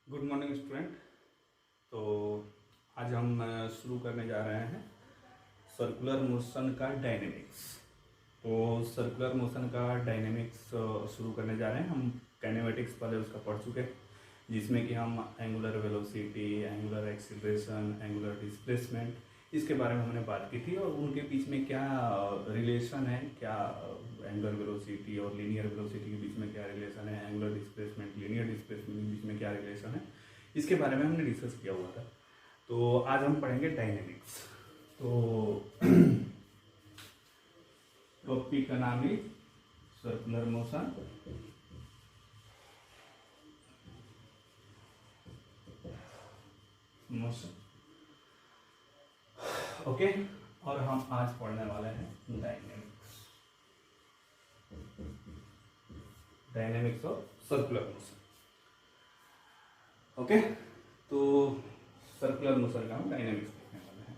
Good morning student. तो आज हम शुरू करने जा रहे हैं सर्कुलर मोशन का डायनेमिक्स। तो सर्कुलर मोशन का डायनेमिक्स शुरू करने जा रहे हैं। हम काइनेमेटिक्स पहले उसका पढ़ चुके हैं, जिसमें कि हम angular velocity, angular acceleration, angular displacement, इसके बारे में हमने बात की थी और उनके बीच में क्या रिलेशन है, क्या एंगुलर वेलोसिटी और लीनियर वेलोसिटी के बीच में क्या रिलेशन है, एंगुलर डिस्प्लेसमेंट लीनियर डिस्प्लेसमेंट के बीच में क्या रिलेशन है, इसके बारे में हमने डिस्कस किया हुआ था। तो आज हम पढ़ेंगे डायनेमिक्स। तो टॉपिक का नाम है सर्कुलर मोशन। ओके, और हम आज पढ़ने वाले हैं dynamics of circular motion. Okay, तो सर्कुलर मोशन का हम डायनेमिक्स देखने वाले हैं।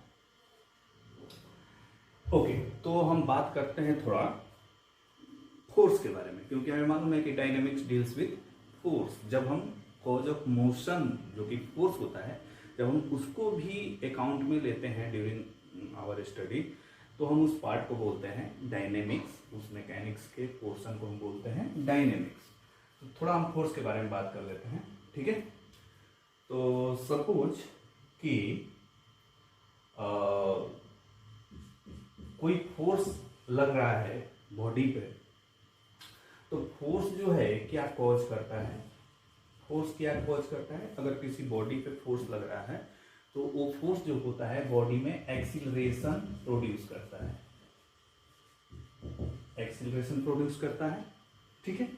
ओके, तो हम बात करते हैं थोड़ा फोर्स के बारे में, क्योंकि हमें मालूम है कि डायनेमिक्स डील्स विद फोर्स। जब हम कॉज ऑफ मोशन जो कि फोर्स होता है, जब हम उसको भी अकाउंट में लेते हैं ड्यूरिंग आवर स्टडी, तो हम उस पार्ट को बोलते हैं डायनेमिक्स। उस मैकेनिक्स के पोर्शन को हम बोलते हैं डायनेमिक्स। तो थोड़ा हम फोर्स के बारे में बात कर लेते हैं, ठीक है। तो सपोज कि कोई फोर्स लग रहा है बॉडी पे, तो फोर्स जो है क्या कॉज करता है, फोर्स क्या कॉज करता है। अगर किसी बॉडी पे फोर्स लग रहा है तो वो फोर्स जो होता है बॉडी में एक्सीलरेशन प्रोड्यूस करता है, एक्सीलरेशन प्रोड्यूस करता है, ठीक है।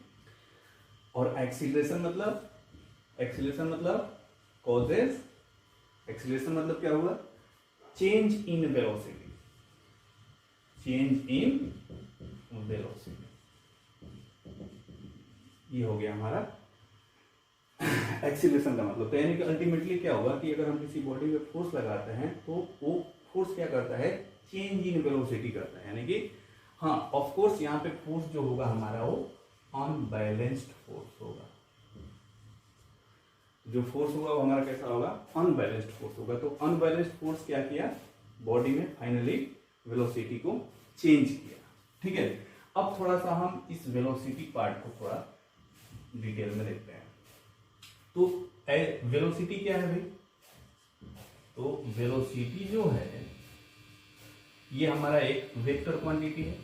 और एक्सीलरेशन मतलब कॉजेज, एक्सीलरेशन मतलब क्या हुआ, change in velocity, change in velocity, ये हो गया हमारा एक्सीलरेशन का मतलब। तो यानी कि अल्टीमेटली क्या होगा कि अगर हम किसी बॉडी पे फोर्स लगाते हैं तो वो फोर्स क्या करता है, चेंज इन वेलोसिटी करता है। यानी कि हाँ, ऑफ कोर्स यहाँ पे फोर्स जो होगा हमारा वो अनबैलेंस्ड फोर्स होगा। जो फोर्स होगा वो हमारा कैसा होगा, अनबैलेंस्ड फोर्स होगा। तो अनबैलेंस्ड फोर्स क्या किया, बॉडी में फाइनली वेलोसिटी को चेंज किया, ठीक है। अब थोड़ा सा हम इस वेलोसिटी पार्ट को थोड़ा डिटेल में देखते हैं। तो वेलोसिटी क्या है भाई, तो वेलोसिटी जो है ये हमारा एक वेक्टर क्वांटिटी है।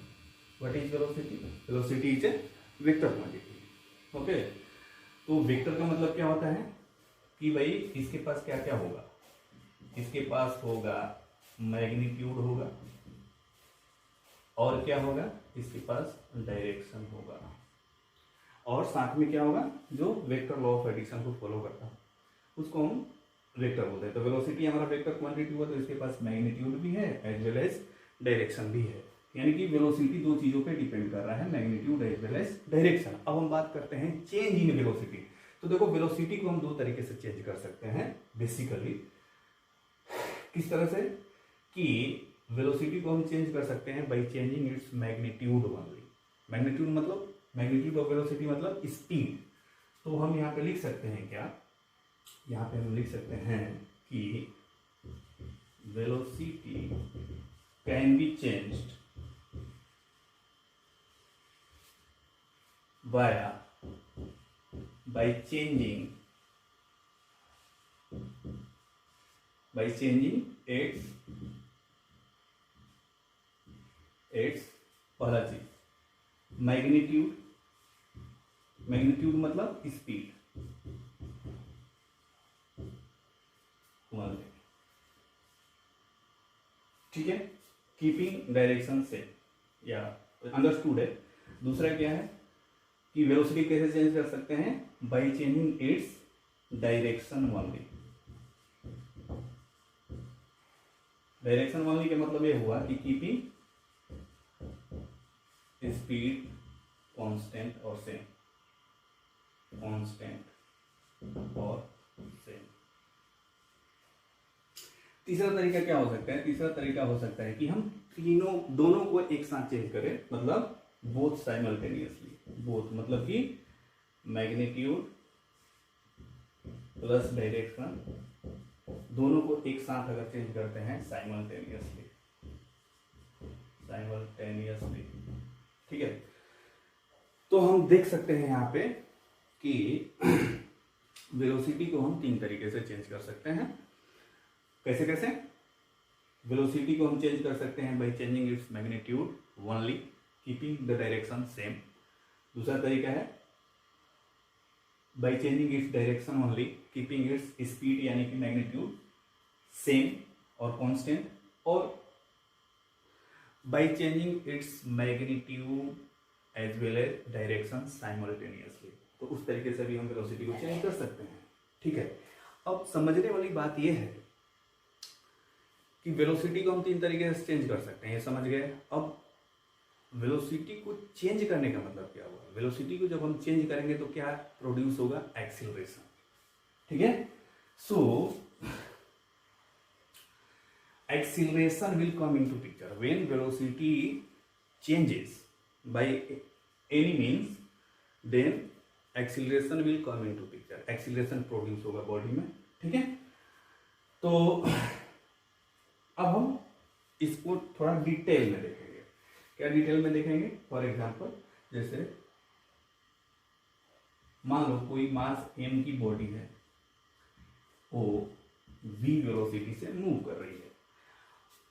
What is velocity, velocity is a vector quantity. Okay, तो वेक्टर का मतलब क्या होता है कि भाई इसके पास क्या क्या होगा, इसके पास होगा मैग्नीट्यूड होगा, और क्या होगा, इसके पास डायरेक्शन होगा, और साथ में क्या होगा, जो वेक्टर लॉ ऑफ एडिशन को फॉलो करता है उसको हम वेक्टर बोलते हैं। तो वेलोसिटी हमारा वेक्टर क्वांटिटी हुआ, तो इसके पास मैग्नीट्यूड भी है एज वेल एज डायरेक्शन भी है। यानी कि वेलोसिटी दो चीजों पे डिपेंड कर रहा है, magnitude as well as direction. अब हम बात करते हैं चेंज इन वेलोसिटी। तो देखो, वेलोसिटी को हम दो तरीके से चेंज कर सकते हैं बेसिकली। किस तरह से कि वेलोसिटी को हम चेंज कर सकते हैं by changing its magnitude only. Magnitude मतलब, मैग्नीट्यूड ऑफ वेलोसिटी मतलब स्पीड। तो हम यहाँ पे लिख सकते हैं क्या, यहाँ पे हम लिख सकते हैं कि velocity can be changed by changing its पहला चीज मैग्नीट्यूड, मैग्नीट्यूड मतलब स्पीड, ठीक है, कीपिंग डायरेक्शन से, या अंडरस्टूड है। दूसरा क्या है कि वेलोसिटी कैसे चेंज कर सकते हैं, by changing its direction only. Direction only का मतलब ये हुआ कि कीपिंग स्पीड कांस्टेंट और सेम, कांस्टेंट और सेम। तीसरा तरीका क्या हो सकता है, तीसरा तरीका हो सकता है कि हम दोनों को एक साथ चेंज करें, मतलब बोथ साइमल्टेनियसली। बोथ मतलब कि मैग्नीट्यूड प्लस डायरेक्शन, दोनों को एक साथ अगर चेंज करते हैं साइमल्टेनियसली, ठीक है। तो हम देख सकते हैं यहाँ पे कि वेलोसिटी को हम 3 तरीके से चेंज कर सकते हैं। कैसे कैसे? वेलोसिटी को हम चेंज कर सकते हैं by changing its magnitude only, keeping the direction same. दूसरा तरीका है by changing its direction only, keeping its speed यानी कि मैग्नीट्यूड सेम और कांस्टेंट, और by changing its magnitude as well as direction simultaneously. तो उस तरीके से भी हम वेलोसिटी को चेंज कर सकते हैं, ठीक है। अब समझने वाली बात यह है कि वेलोसिटी को हम 3 तरीके से चेंज कर सकते हैं, ये समझ गए। अब वेलोसिटी को चेंज करने का मतलब क्या हुआ? वेलोसिटी को जब हम चेंज करेंगे तो क्या प्रोड्यूस होगा? एक्सीलरेशन, ठीक है। सो acceleration will come into picture when velocity changes by any means, then acceleration will come into picture, acceleration produce होगा बॉडी में, ठीक है। तो अब हम इसको थोड़ा डिटेल में देखेंगे। क्या डिटेल में देखेंगे? फॉर एग्जांपल जैसे मान लो कोई मास m की बॉडी है, वो v वेलोसिटी से मूव कर रही है,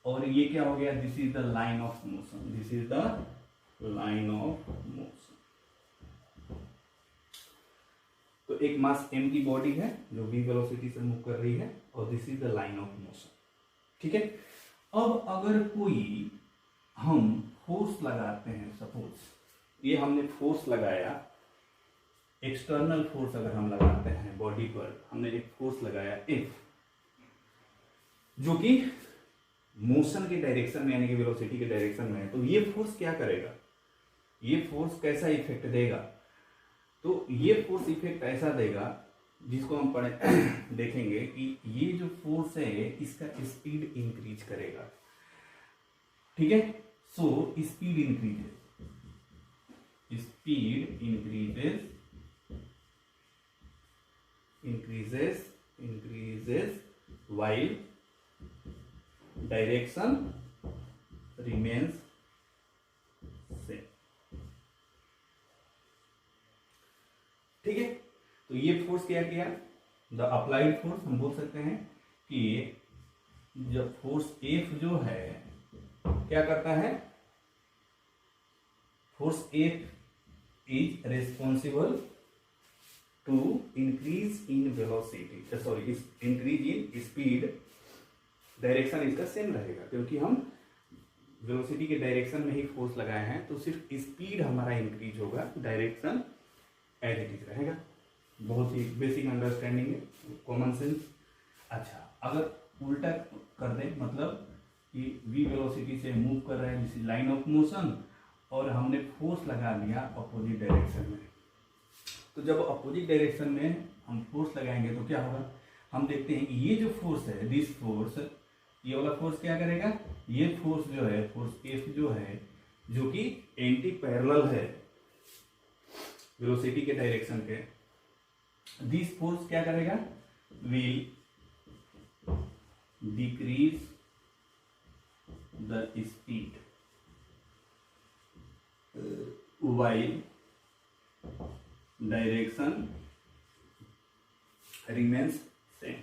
और ये क्या हो गया? This is the line of motion, this is the line of motion. तो एक मास m की बॉडी है जो v वेलोसिटी से मूव कर रही है, और this is the line of motion, ठीक है। अब अगर कोई हम फोर्स लगाते हैं, सपोज ये हमने फोर्स लगाया, एक्सटर्नल फोर्स अगर हम लगाते हैं बॉडी पर, हमने एक फोर्स लगाया F, जो कि मोशन के डायरेक्शन में यानी कि वेलोसिटी के डायरेक्शन में है, तो ये फोर्स क्या करेगा? ये फोर्स कैसा इफेक्ट देगा? तो ये फोर्स इफेक्ट ऐसा देगा जिसको हम पढ़े देखेंगे कि ये जो फोर्स है इसका स्पीड इंक्रीज करेगा, ठीक है। So speed increases while direction remains same, ठीक है। तो ये फोर्स क्या किया? द अप्लाइड फोर्स हम बोल सकते हैं कि जब फोर्स F जो है क्या करता है? Force F is responsible to increase in velocity, sorry increase in speed, direction इसका सेम रहेगा क्योंकि हम वेलोसिटी के डायरेक्शन में ही फोर्स लगाए हैं, तो सिर्फ स्पीड हमारा इंक्रीज होगा, डायरेक्शन एज इट इज रहेगा। बहुत ही बेसिक अंडरस्टैंडिंग है, कॉमन सेंस। अच्छा, अगर उल्टा कर दें, मतलब कि v वेलोसिटी से मूव कर रहे हैं, this is line of motion, और हमने फोर्स लगा दिया अपोजिट डायरेक्शन में, तो जब अपोजिट डायरेक्शन में हम फोर्स लगाएंगे तो क्या होगा? हम देखते हैं कि ये जो फोर्स है, दिस फोर्स, ये वाला फोर्स क्या करेगा? ये फोर्स जो है, फोर्स F जो है, जो कि एंटी पैरेलल है वेलोसिटी के डायरेक्शन के, दिस फोर्स क्या करेगा? Will decrease the speed while direction remains same,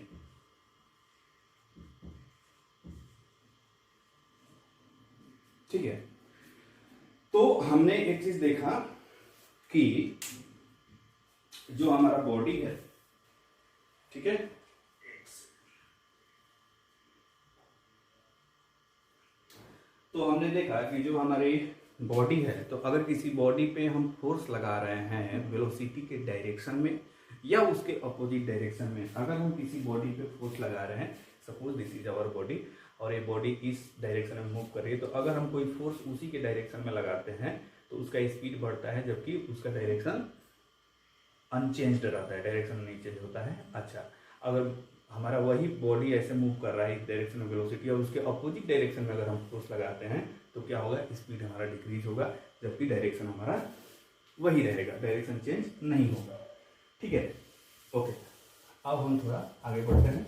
ठीक है। तो हमने एक चीज देखा कि जो हमारा बॉडी है, ठीक है, तो हमने देखा कि जो हमारी बॉडी है, तो अगर किसी बॉडी पे हम फोर्स लगा रहे हैं वेलोसिटी के डायरेक्शन में या उसके अपोजिट डायरेक्शन में, अगर हम किसी बॉडी पे फोर्स लगा रहे हैं, suppose this is our body, और ये बॉडी इस डायरेक्शन में मूव कर रही है, तो अगर हम कोई फोर्स उसी के डायरेक्शन में लगाते हैं तो उसका स्पीड बढ़ता है, जबकि उसका डायरेक्शन अनचेंज्ड रहता है, डायरेक्शन नहीं चेंज होता है। अच्छा, अगर हमारा वही बॉडी ऐसे मूव कर रहा है इस डायरेक्शन में वेलोसिटी, और उसके अपोजिट डायरेक्शन में अगर हम फोर्स लगाते हैं तो क्या होगा? स्पीड हमारा डिक्रीज होगा, जबकि डायरेक्शन हमारा वही रहेगा, डायरेक्शन चेंज नहीं होगा, ठीक है। ओके, अब हम थोड़ा आगे बढ़ते हैं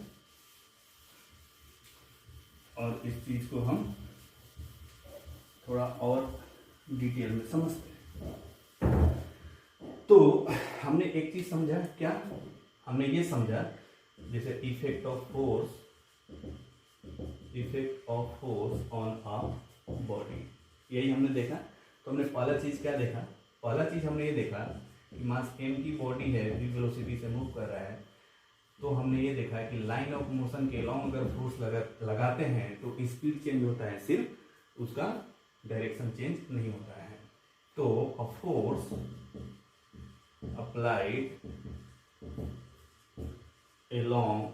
और इस चीज को हम थोड़ा और डिटेल में समझते हैं। तो हमने एक चीज समझा, क्या हमने ये समझा, जैसे effect of force on a body, यही हमने देखा। तो हमने पहला चीज क्या देखा, पहला चीज हमने ये देखा कि मास m की बॉडी है, v वेलोसिटी से मूव कर रहा है। तो हमने ये देखा कि लाइन ऑफ मोशन के अलॉन्ग अगर फोर्स लगाते हैं तो स्पीड चेंज होता है, सिर्फ उसका डायरेक्शन चेंज नहीं होता है। तो a force applied along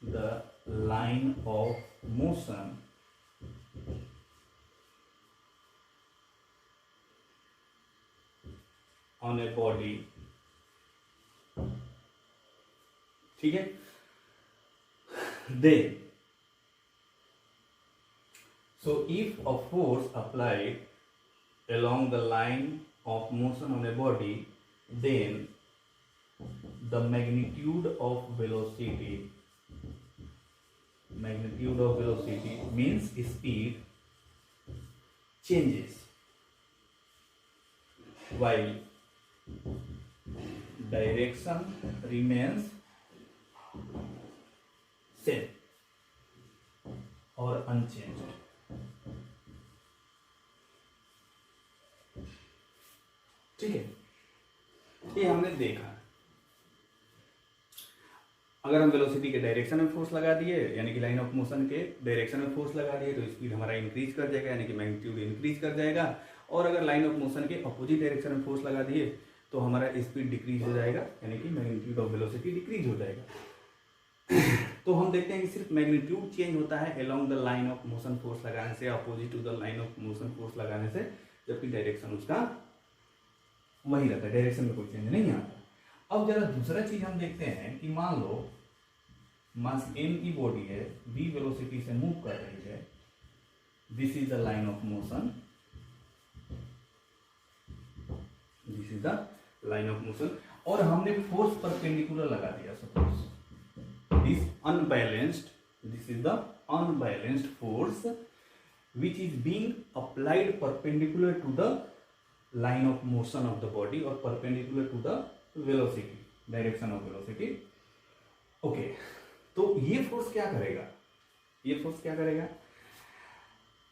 the line of motion on a body, ठीक है, then so if a force applied along the line of motion on a body, then the magnitude of velocity means speed changes while direction remains same or unchanged। ठीक है, ये हमने देखा। अगर हम velocity के डायरेक्शन में फोर्स लगा दिए, यानी कि लाइन ऑफ मोशन के डायरेक्शन में फोर्स लगा दिए, तो स्पीड हमारा इंक्रीज कर जाएगा, यानी कि मैग्नीट्यूड इंक्रीज कर जाएगा। और अगर लाइन ऑफ मोशन के अपोजिट डायरेक्शन में फोर्स लगा दिए तो हमारा स्पीड डिक्रीज हो जाएगा, यानी कि मैग्नीट्यूड ऑफ वेलोसिटी डिक्रीज हो जाएगा। तो हम देखते हैं कि सिर्फ मैग्नीट्यूड चेंज होता है along the line of motion force लगाने से, opposite to the line of motion force लगाने से, जबकि डायरेक्शन उसका वही रहता है, डायरेक्शन में कोई चेंज नहीं आता। अब जरा दूसरा चीज हम देखते हैं कि मान लो मास m की बॉडी है, v वेलोसिटी से मूव कर रही है, this is the line of motion, this is the line of motion, और हमने फोर्स परपेंडिकुलर लगा दिया। Suppose this is the unbalanced force which is being applied perpendicular to the line of motion of the body और perpendicular to the velocity, direction of velocity. Okay, तो ये force क्या करेगा, ये फोर्स क्या करेगा?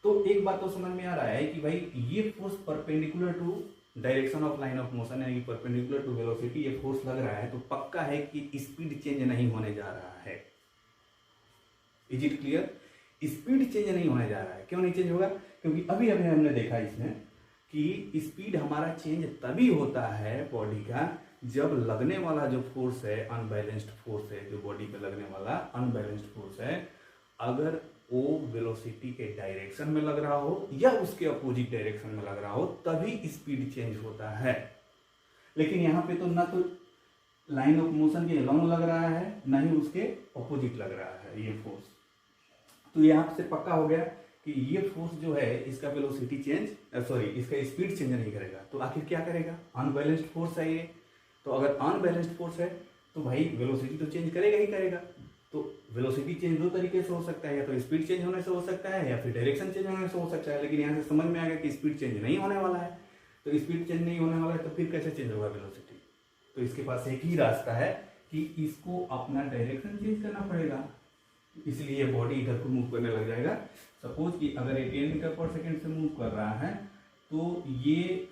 तो एक बात तो समझ में आ रहा है कि भाई ये force perpendicular to direction of line of motion, यानी परपेंडिकुलर टू वेलोसिटी ये फोर्स लग रहा है, तो पक्का है कि स्पीड चेंज नहीं होने जा रहा है। Is it clear? Speed change नहीं होने जा रहा है। क्यों नहीं चेंज होगा? क्योंकि अभी अभी हमने देखा इसमें कि स्पीड हमारा चेंज तभी होता है बॉडी का जब लगने वाला जो फोर्स है, अनबैलेंस्ड फोर्स है, जो बॉडी पे लगने वाला अनबैलेंस्ड फोर्स है, अगर वो वेलोसिटी के डायरेक्शन में लग रहा हो या उसके अपोजिट डायरेक्शन में लग रहा हो, तभी स्पीड चेंज होता है। लेकिन यहाँ पे तो ना तो लाइन ऑफ मोशन के अलॉन्ग लग रहा है, ना ही उसके अपोजिट लग रहा है ये फोर्स। तो यहाँ से पक्का हो गया कि ये फोर्स जो है इसका वेलोसिटी चेंज, सॉरी, इसका स्पीड चेंज नहीं करेगा। तो आखिर क्या करेगा? अनबैलेंस्ड फोर्स है ये। तो अगर अनबैलेंस्ड फोर्स है तो भाई वेलोसिटी तो चेंज करेगा ही करेगा। तो वेलोसिटी चेंज दो तरीके से हो सकता है, या तो स्पीड चेंज होने से हो सकता है या फिर डायरेक्शन चेंज होने से हो सकता है। लेकिन यहाँ से समझ में आ गया कि स्पीड चेंज नहीं होने वाला है। तो स्पीड चेंज नहीं होने वाला है तो फिर कैसे चेंज होगा वेलोसिटी? तो इसके पास एक ही रास्ता है कि इसको अपना डायरेक्शन चेंज करना पड़ेगा। इसलिए बॉडी इधर को मूव करने लग जाएगा। सपोज कि अगर ये 10 मीटर पर सेकेंड से मूव कर रहा है तो ये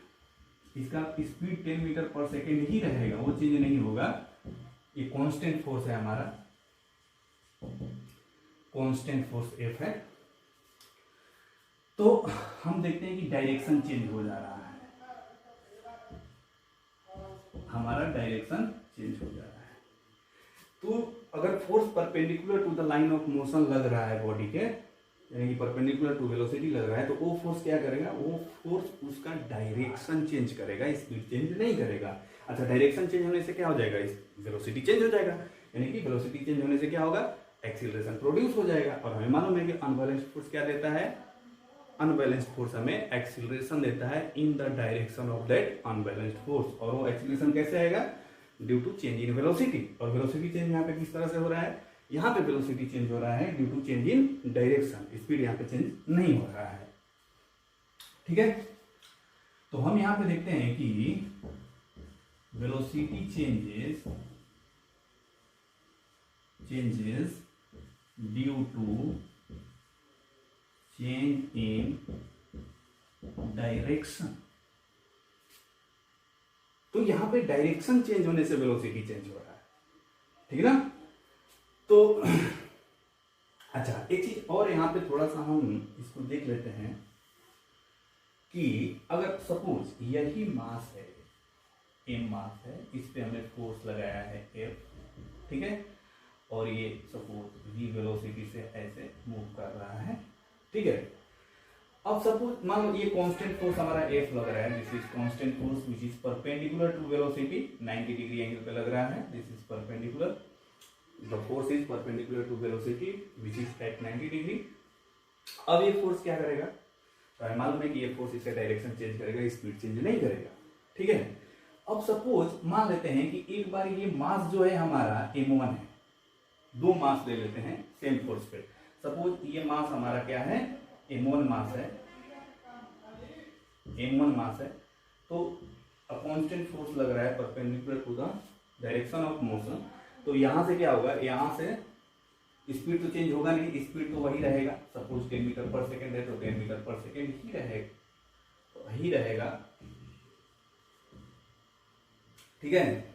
इसका स्पीड 10 मीटर पर सेकेंड ही रहेगा, वो चेंज नहीं होगा। ये कांस्टेंट फोर्स है हमारा, कांस्टेंट फोर्स F है। तो हम देखते हैं कि डायरेक्शन चेंज हो जा रहा है, हमारा डायरेक्शन चेंज हो जा रहा है। तो अगर force perpendicular to the line of motion लग रहा है बॉडी के, यानी कि परपेंडिकुलर टू वेलोसिटी लग रहा है, तो वो फोर्स क्या करेगा? वो फोर्स उसका डायरेक्शन चेंज करेगा, स्पीड चेंज नहीं करेगा। अच्छा, डायरेक्शन चेंज होने से क्या हो जाएगा? वेलोसिटी चेंज हो जाएगा, यानी कि वेलोसिटी चेंज होने से क्या होगा? एक्सीलरेशन प्रोड्यूस हो जाएगा। और हमें मालूम है कि अनबैलेंस्ड फोर्स क्या देता है? अनबैलेंस्ड फोर्स हमें एक्सीलरेशन देता है in the direction of that unbalanced force. और वो एक्सीलरेशन कैसे आएगा? Due to change in velocity. और वेलोसिटी चेंज यहाँ पे किस तरह से हो रहा है, यहाँ पे वेलोसिटी चेंज हो रहा है due to change in direction, speed यहाँ पे चेंज नहीं हो रहा है। ठीक है, तो हम यहाँ पे देखते हैं कि velocity changes due to change in direction. तो यहां पे डायरेक्शन चेंज होने से वेलोसिटी चेंज हो रहा है, ठीक है ना। तो अच्छा, एक चीज और यहां पे थोड़ा सा हम इसको देख लेते हैं कि अगर सपोज यही मास है, m मास है, इस पे हमने फोर्स लगाया है F, ठीक है, और ये सपोज v वेलोसिटी से ऐसे मूव कर रहा है, ठीक है। अब सपोज मान लो ये कांस्टेंट फोर्स हमारा F लग रहा है, this is constant force which is perpendicular to velocity, 90 degree angle पे लग रहा है, this is perpendicular, the force is perpendicular to velocity which is at 90 degree. अब ये फोर्स क्या करेगा, तो मालूम है कि ये फोर्स इसका डायरेक्शन चेंज करेगा, स्पीड चेंज नहीं करेगा, ठीक है। अब सपोज मान लेते हैं कि एक बार ये मास जो है हमारा m1 है, दो मास ले लेते हैं सेम फोर्स पे। सपोज ये मास हमारा क्या है, m1 मास है, m1 मास है, तो अ कांस्टेंट फोर्स लग रहा है perpendicular to the direction of motion. तो यहां से क्या होगा, यहां से स्पीड तो चेंज होगा नहीं, स्पीड तो वही रहेगा। सपोज 10 मीटर पर सेकेंड है तो 10 मीटर पर सेकेंड ही रहेगा, तो ही रहेगा, ठीक है।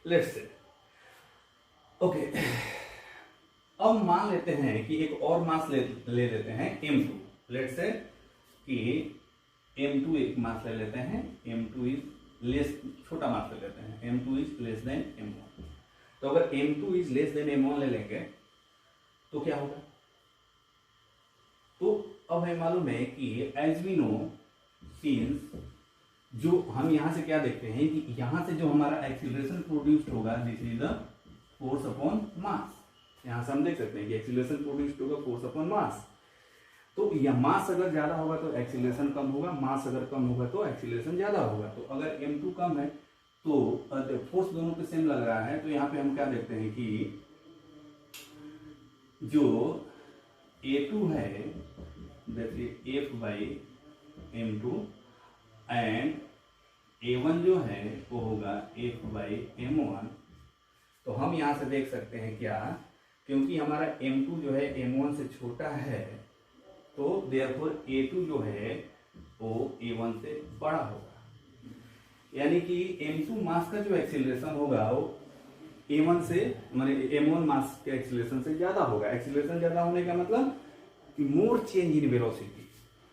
लेट्स से ओके, अब मान लेते हैं कि एक और मास ले लेते हैं m2। लेट्स से कि m2 एक मास ले लेते हैं, m2 इज लेस, छोटा मास ले लेते हैं, m2 is less than m1। तो अगर m2 is less than m1 ले लेंगे तो क्या होगा, तो अब हमें मालूम है कि एज वी नो सिंस, जो हम यहां से क्या देखते हैं कि यहां से जो हमारा एक्सीलरेशन प्रोड्यूस्ड होगा, this is the force upon mass. यहां से हम देख सकते हैं कि एक्सीलरेशन प्रोड्यूस्ड होगा फोर्स अपॉन मास। तो यह मास अगर ज्यादा होगा तो एक्सीलरेशन कम होगा, मास अगर कम होगा तो एक्सीलरेशन ज्यादा होगा। तो अगर m2 कम है तो फोर्स दोनों पे सेम लग रहा है, तो यहाँ पे हम क्या देखते हैं कि जो a2 है that is f by m2 and a1 जो है वो होगा f बाई m1। तो हम यहाँ से देख सकते हैं क्या, क्योंकि हमारा m2 जो है m1 से छोटा है, तो देयरफॉर a2 जो है वो a1 से बड़ा होगा। यानी कि m2 मास का जो एक्सीलरेशन होगा वो a1 से, माने m1 मास के एक्सीलरेशन से ज्यादा होगा। एक्सीलरेशन ज्यादा होने का मतलब कि more change in velocity.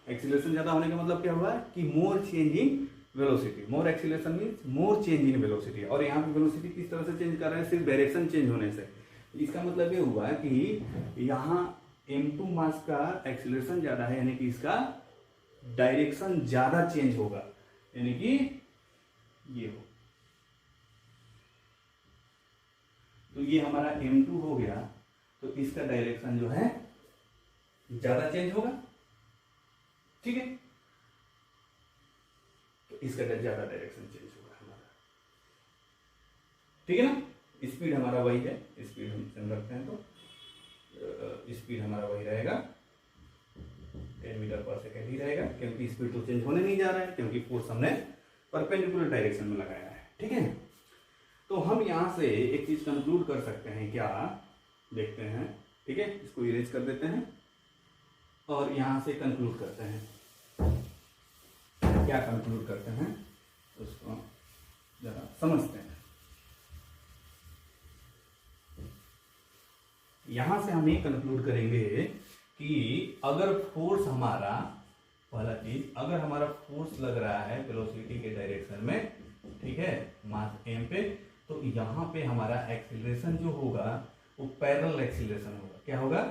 Acceleration ज्यादा होने का मतलब क्या हुआ कि more change in velocity. More acceleration means more change in velocity. और यहाँ पे वेलोसिटी किस तरह से चेंज कर रहा है, सिर्फ डायरेक्शन चेंज होने से। इसका मतलब ये हुआ कि यहाँ m2 मास का एक्सीलरेशन ज्यादा है, यानी कि इसका डायरेक्शन ज्यादा चेंज होगा, यानी कि ये हो। तो ये हमारा m2 हो गया, तो इसका डायरेक्शन जो है ज्यादा चेंज होगा, ठीक है। तो इसका ज्यादा डायरेक्शन चेंज होगा हमारा, ठीक है ना। स्पीड हमारा वही है, स्पीड हम सेम रखते हैं तो स्पीड हमारा वही रहेगा, 10 मीटर पर सेकेंड ही रहेगा, क्योंकि स्पीड तो चेंज होने नहीं जा रहा है, क्योंकि फोर्स हमने परपेंडिकुलर डायरेक्शन में लगाया है, ठीक है। तो हम यहाँ से एक चीज कंक्लूड कर सकते हैं, क्या देखते हैं, ठीक है। इसको इरेज कर देते हैं और यहाँ से कंक्लूड करते हैं। क्या कंक्लूड करते हैं उसको जरा समझते हैं। यहां से हम ये कंक्लूड करेंगे कि अगर फोर्स हमारा, पहला चीज, अगर हमारा फोर्स लग रहा है वेलोसिटी के डायरेक्शन में, ठीक है, मास m पे, तो यहाँ पे हमारा एक्सीलरेशन जो होगा वो पैरेलल एक्सीलरेशन होगा। क्या होगा,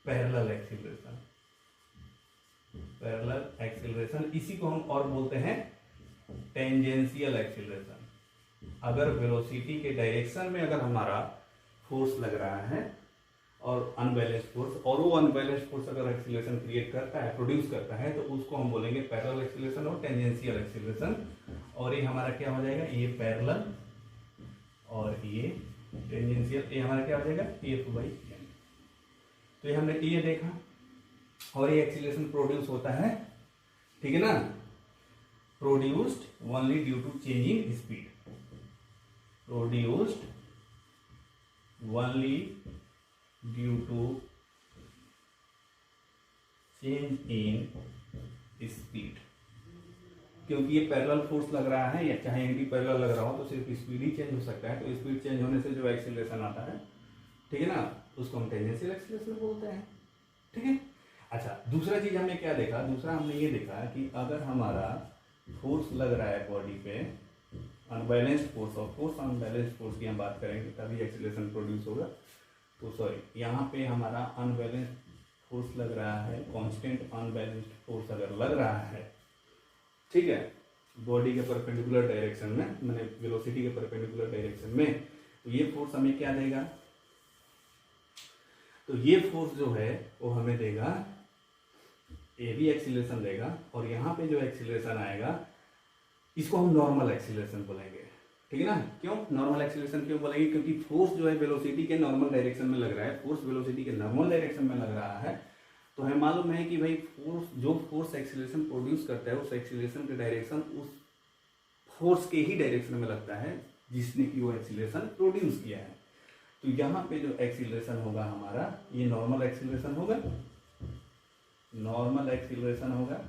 पैरेलल एक्सीलरेशन। पैरेलल एक्सीलरेशन, इसी को हम और बोलते हैं टेंजेंशियल एक्सीलरेशन। अगर वेलोसिटी के डायरेक्शन में अगर हमारा फोर्स लग रहा है और अनबैलेंस्ड फोर्स, और वो अनबैलेंस्ड फोर्स अगर एक्सीलरेशन क्रिएट करता है, प्रोड्यूस करता है, तो उसको हम बोलेंगे पैरेलल एक्सीलरेशन और टेंजेंशियल एक्सीलरेशन। और ये हमारा क्या हो जाएगा, ये पैरेलल और ये टेंजेंशियल, ये हमारा क्या हो जाएगा F/m। तो ये हमने ये देखा, और ये एक्सीलरेशन प्रोड्यूस होता है, ठीक है ना, produced only due to change in speed, produced only due to change in speed. क्योंकि ये पैरेलल फोर्स लग रहा है या चाहे एंटी पैरेलल लग रहा हो तो सिर्फ स्पीड ही चेंज हो सकता है। तो स्पीड चेंज होने से जो एक्सीलरेशन आता है, ठीक है ना, उसको हम टेंजेंशियल एक्सीलरेशन बोलते हैं, ठीक है। अच्छा, दूसरा चीज हमने क्या देखा, दूसरा हमने ये देखा कि अगर हमारा फोर्स लग रहा है बॉडी पे, अनबैलेंस्ड फोर्स, और फोर्स अनबैलेंस्ड फोर्स की हम बात करेंगे तभी एक्सीलरेशन प्रोड्यूस होगा। तो सॉरी, यहाँ पे हमारा अनबैलेंस्ड फोर्स लग रहा है, कांस्टेंट अनबैलेंस्ड फोर्स अगर लग रहा है, ठीक है, बॉडी के परपेंडिकुलर डायरेक्शन में, मैंने वेलोसिटी के परपेंडिकुलर डायरेक्शन में, तो ये फोर्स हमें क्या देगा, तो ये फोर्स जो है वो हमें देगा ए भी एक्सीलरेशन देगा, और यहाँ पे जो एक्सीलरेशन आएगा इसको हम नॉर्मल एक्सीलरेशन बोलेंगे, ठीक है ना। क्यों नॉर्मल एक्सीलरेशन क्यों बोलेंगे, क्योंकि फोर्स जो है वेलोसिटी के नॉर्मल डायरेक्शन में लग रहा है, फोर्स वेलोसिटी के नॉर्मल डायरेक्शन में लग रहा है। तो हमें मालूम है कि भाई फोर्स, जो फोर्स एक्सीलरेशन प्रोड्यूस करता है उस एक्सीलरेशन के डायरेक्शन उस फोर्स के ही डायरेक्शन में लगता है जिसने कि वो एक्सीलरेशन प्रोड्यूस किया है। तो यहाँ पे जो एक्सीलरेशन होगा हमारा, ये नॉर्मल एक्सीलरेशन होगा, नॉर्मल एक्सीलरेशन होगा।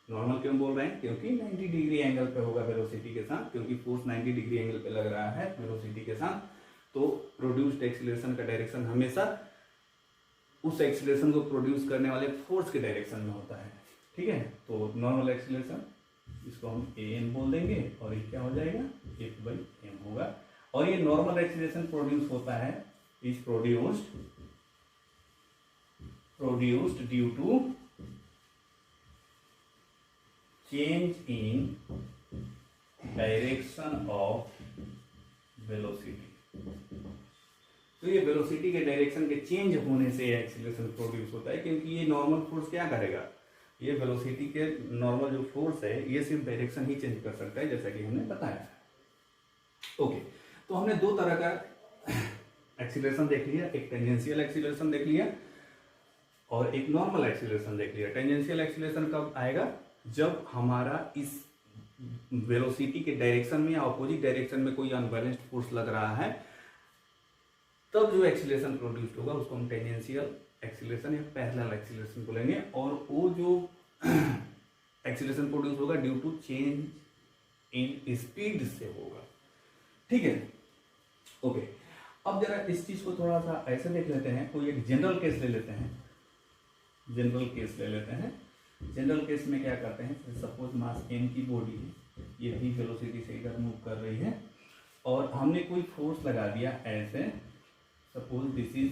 नॉर्मल क्यों बोल रहे हैं, क्योंकि 90 डिग्री एंगल पे होगा वेलोसिटी के साथ, क्योंकि फोर्स 90 डिग्री एंगल पे लग रहा है वेलोसिटी के साथ, तो प्रोड्यूस्ड एक्सीलरेशन का डायरेक्शन हमेशा उस एक्सीलरेशन को प्रोड्यूस करने वाले फोर्स के डायरेक्शन में होता है, ठीक है। तो नॉर्मल एक्सीलरेशन, इसको हम an बोल देंगे, और ये क्या हो जाएगा F/m होगा। और ये नॉर्मल एक्सीलरेशन प्रोड्यूस होता है, is produced due to change in direction of velocity. तो ये वेलोसिटी के डायरेक्शन के चेंज होने से एक्सीलरेशन प्रोड्यूस होता है, क्योंकि ये नॉर्मल फोर्स क्या करेगा, ये वेलोसिटी के नॉर्मल जो फोर्स है ये सिर्फ डायरेक्शन ही चेंज कर सकता है, जैसा कि हमने बताया। ओके, तो हमने दो तरह का एक्सीलरेशन देख लिया, एक टेंजेंशियल एक्सीलरेशन देख लिया और एक नॉर्मल एक्सीलरेशन देख लिया। टेंजेंशियल एक्सीलरेशन कब आएगा, जब हमारा इस वेलोसिटी के डायरेक्शन में या अपोजिट डायरेक्शन में कोई अनबैलेंस्ड फोर्स लग रहा है, तब जो एक्सीलरेशन प्रोड्यूस्ड होगा उसको हम टेंजेंशियल एक्सीलरेशन या पैरेलल एक्सीलरेशन बोलेंगे। और वो जो एक्सीलरेशन प्रोड्यूस होगा due to change in speed से होगा, ठीक है। ओके, अब जरा इस चीज को थोड़ा सा ऐसे देख लेते हैं, कोई एक जनरल केस ले लेते हैं, जनरल केस ले लेते हैं। जनरल केस में क्या करते हैं, सपोज मास m की बॉडी है, ये भी वेलोसिटी से इधर मूव कर रही है, और हमने कोई फोर्स लगा दिया ऐसे, सपोज दिस इज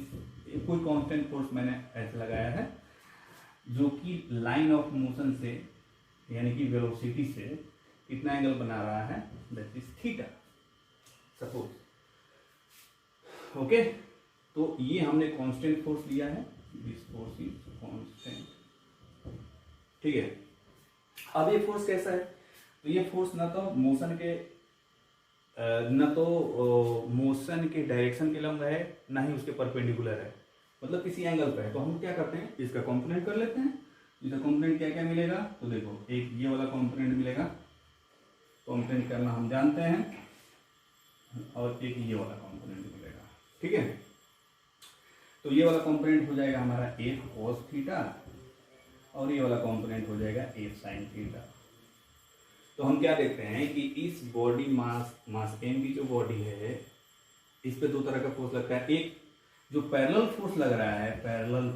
कोई कांस्टेंट फोर्स मैंने ऐसे लगाया है, जो कि लाइन ऑफ मोशन से यानी कि वेलोसिटी से कितना एंगल बना रहा है, that is theta, suppose. Okay, तो ये हमने कांस्टेंट फोर्स लिया है, दिस फोर्स इज कांस्टेंट, ठीक है। अब ये फोर्स कैसा है, तो ये फोर्स ना तो मोशन के डायरेक्शन के लंब है, ना ही उसके परपेंडिकुलर है, मतलब किसी एंगल पे है। तो हम क्या करते हैं, इसका कंपोनेंट कर लेते हैं। इसका कंपोनेंट क्या क्या मिलेगा, तो देखो एक ये वाला कंपोनेंट मिलेगा, कंपोनेंट करना हम जानते हैं, और एक ये वाला कंपोनेंट मिलेगा, ठीक है। तो ये वाला कंपोनेंट हो जाएगा हमारा F cos थीटा, और ये वाला कंपोनेंट हो जाएगा F sin थीटा। तो हम क्या देखते हैं कि इस बॉडी मास m की जो बॉडी है, इस पे दो तरह का फोर्स लगता है। एक जो पैरेलल फोर्स लग रहा है, parallel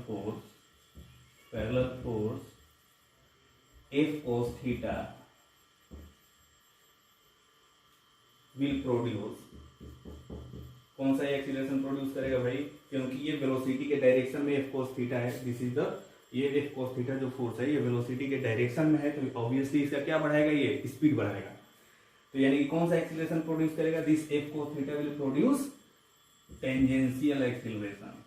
force F cos theta will produce, कौन सा एक्सीलरेशन प्रोड्यूस करेगा भाई, क्योंकि ये वेलोसिटी के डायरेक्शन में F cos थीटा है, दिस इज द, ये F cos थीटा जो फोर्स है ये वेलोसिटी के डायरेक्शन में है, तो ऑब्वियसली इसका क्या बढ़ाएगा, ये स्पीड बढ़ाएगा। तो यानी कि कौन सा एक्सीलरेशन प्रोड्यूस करेगा, this F cos theta will produce tangential acceleration,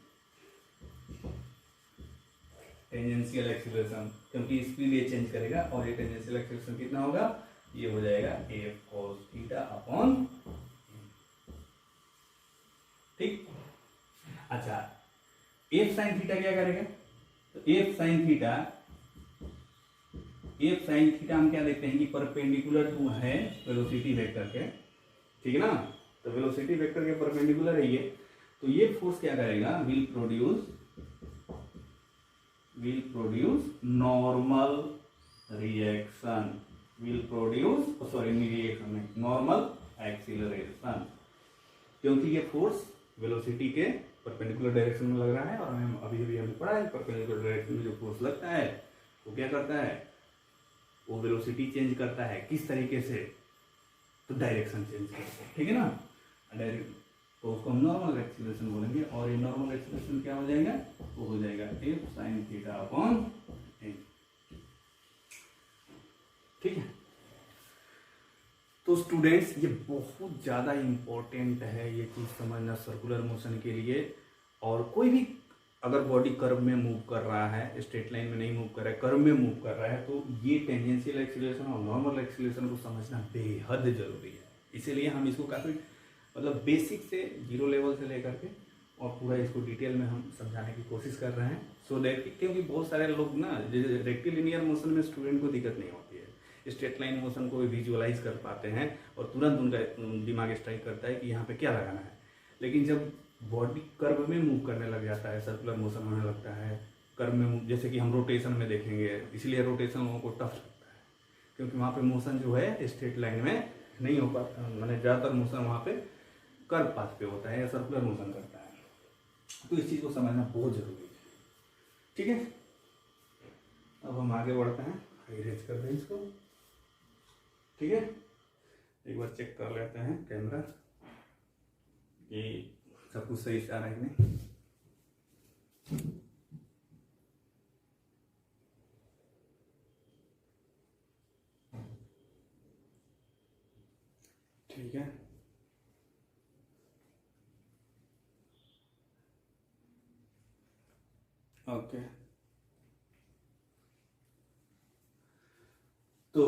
tangential acceleration, क्योंकि स्पीड ये चेंज करेगा, और ये टेंजेंशियल एक्सीलरेशन कितना होगा, ये हो जाएगा F cos थीटा अपॉन, ठीक। अच्छा, एफ साइन थीटा क्या करेगा? तो एफ साइन थीटा हम क्या देखते हैं कि परपेंडिकुलर टू है वेलोसिटी वेक्टर के, ठीक है ना। तो वेलोसिटी वेक्टर के परपेंडिकुलर है ये, तो ये फोर्स क्या करेगा? Will produce normal reaction, normal acceleration, क्योंकि ये फोर्स वेलोसिटी के परपेंडिकुलर डायरेक्शन में लग रहा है। और हमें अभी हमने पढ़ा है परपेंडिकुलर डायरेक्शन में जो फोर्स लगता है वो क्या करता है? वो वेलोसिटी चेंज करता है। किस तरीके से? तो डायरेक्शन चेंज करता है, ठीक है ना। डायरेक्ट तो उसको हम नॉर्मल एक्सीलरेशन बोलेंगे। और ये नॉर्मल एक्सीलरेशन क्या हो जाएगा? वो हो जाएगा एफ साइन थीटा अपॉन ए, ठीक है। तो स्टूडेंट्स ये बहुत ज़्यादा इम्पोर्टेंट है ये चीज़ समझना सर्कुलर मोशन के लिए। और कोई भी अगर बॉडी कर्व में मूव कर रहा है, स्ट्रेट लाइन में नहीं मूव कर रहा है, कर्व में मूव कर रहा है, तो ये टेंजेंशियल एक्सीलरेशन और नॉर्मल एक्सीलरेशन को समझना बेहद जरूरी है। इसीलिए हम इसको काफ़ी मतलब बेसिक से 0 लेवल से लेकर के और पूरा इसको डिटेल में हम समझाने की कोशिश कर रहे हैं। सो दैट क्योंकि बहुत सारे लोग ना रेक्टिलिनियर मोशन में स्टूडेंट को दिक्कत नहीं होती है, स्ट्रेट लाइन मोशन को विजुअलाइज कर पाते हैं और तुरंत उनका दिमाग स्ट्राइक करता है कि यहाँ पे क्या लगाना है। लेकिन जब बॉडी कर्व में मूव करने लग जाता है, सर्कुलर मोशन होने लगता है कर्व में, जैसे कि हम रोटेशन में देखेंगे, इसलिए रोटेशन लोगों को टफ लगता है क्योंकि वहाँ पे मोशन जो है स्ट्रेट लाइन में नहीं हो पाता, मैंने ज़्यादातर मोशन वहाँ पे कर्व पाथ पे होता है या सर्कुलर मोशन करता है। तो इस चीज़ को समझना बहुत जरूरी है, ठीक है। अब हम आगे बढ़ते हैं, इरेज कर दें इसको, ठीक है। एक बार चेक कर लेते हैं कैमरा कि सब कुछ सही से आ रहा है कि नहीं। ठीक है, ओके। तो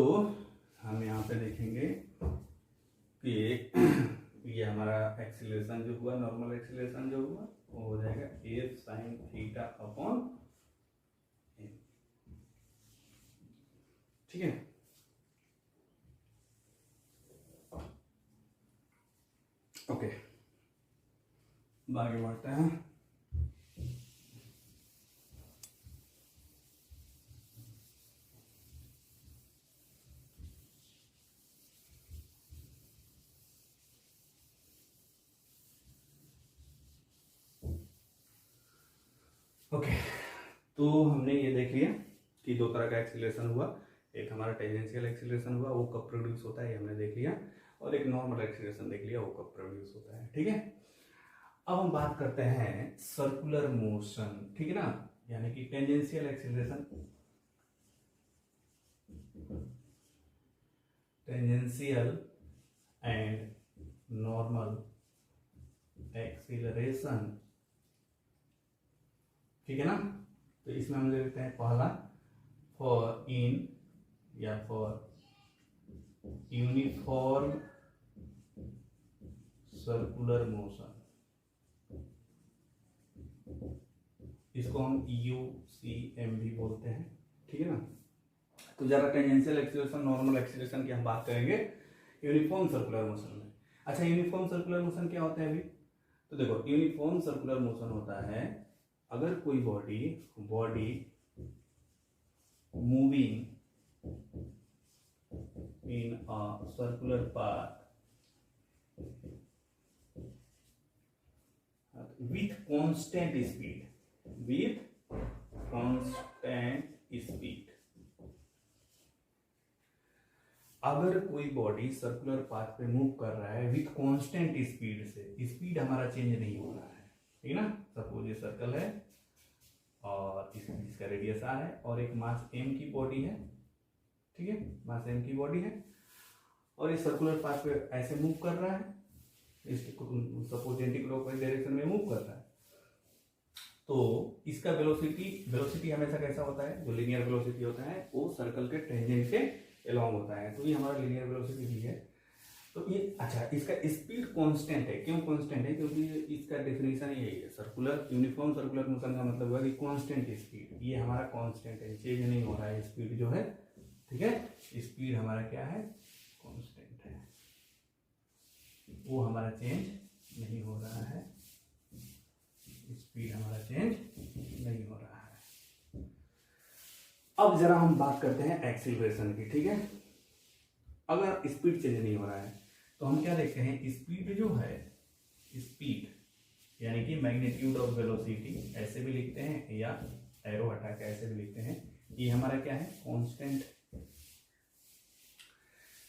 हम यहाँ पे देखेंगे कि ये हमारा एक्सीलरेशन जो हुआ, नॉर्मल एक्सीलरेशन जो हुआ वो हो जाएगा एफ साइन थीटा अपॉन ए, ठीक है। ओके, आगे बढ़ते हैं। ओके, तो हमने ये देख लिया कि दो तरह का एक्सीलरेशन हुआ, एक हमारा टेंजेंशियल एक्सीलरेशन हुआ, वो कब प्रोड्यूस होता है ये हमने देख लिया, और एक नॉर्मल एक्सीलरेशन देख लिया, वो कब प्रोड्यूस होता है, ठीक है। अब हम बात करते हैं सर्कुलर मोशन, ठीक है ना, यानी कि tangential acceleration, tangential and normal acceleration, ठीक है ना। तो इसमें हम ले लेते हैं पहला फॉर यूनिफॉर्म सर्कुलर मोशन, इसको हम UCM भी बोलते हैं, ठीक है ना। तो जरा टेंजेंशियल एक्सीलरेशन, नॉर्मल एक्सीलरेशन की हम बात करेंगे यूनिफॉर्म सर्कुलर मोशन में। अच्छा, यूनिफॉर्म सर्कुलर मोशन क्या होता है अभी? तो देखो, यूनिफॉर्म सर्कुलर मोशन होता है अगर कोई body moving in a circular path with constant speed, अगर कोई बॉडी सर्कुलर पाथ पे मूव कर रहा है विथ कांस्टेंट स्पीड से, स्पीड हमारा चेंज नहीं हो रहा है, ठीक है ना। सपोज ये सर्कल है और इसका रेडियस r है और एक मास m की बॉडी है, ठीक है, मास m की बॉडी है और ये सर्कुलर पाथ पे ऐसे मूव कर रहा है, सपोज एंटी क्लॉकवाइज डायरेक्शन में मूव कर रहा है। तो इसका वेलोसिटी हमेशा कैसा होता है? जो लीनियर वेलोसिटी होता है वो सर्कल के टेंजेंट के अलोंग होता है। तो ये हमारा लीनियर वेलोसिटी भी है। तो ये अच्छा, इसका स्पीड कांस्टेंट है। क्यों कांस्टेंट है? क्योंकि इसका डेफिनेशन यही है, सर्कुलर यूनिफॉर्म सर्कुलर मोशन का मतलब हुआ कि कांस्टेंट स्पीड। ये हमारा कांस्टेंट है, चेंज नहीं हो रहा है स्पीड जो है, ठीक है। स्पीड हमारा क्या है? कांस्टेंट है, वो हमारा चेंज नहीं हो रहा है, स्पीड हमारा चेंज नहीं हो रहा है। अब जरा हम बात करते हैं एक्सीलरेशन की, ठीक है। अगर स्पीड चेंज नहीं हो रहा है तो हम क्या देखते हैं, स्पीड जो है, स्पीड यानी कि मैग्नीट्यूड ऑफ वेलोसिटी ऐसे भी लिखते हैं, या एरो हटा के ऐसे भी लिखते हैं, ये हमारा क्या है? कांस्टेंट।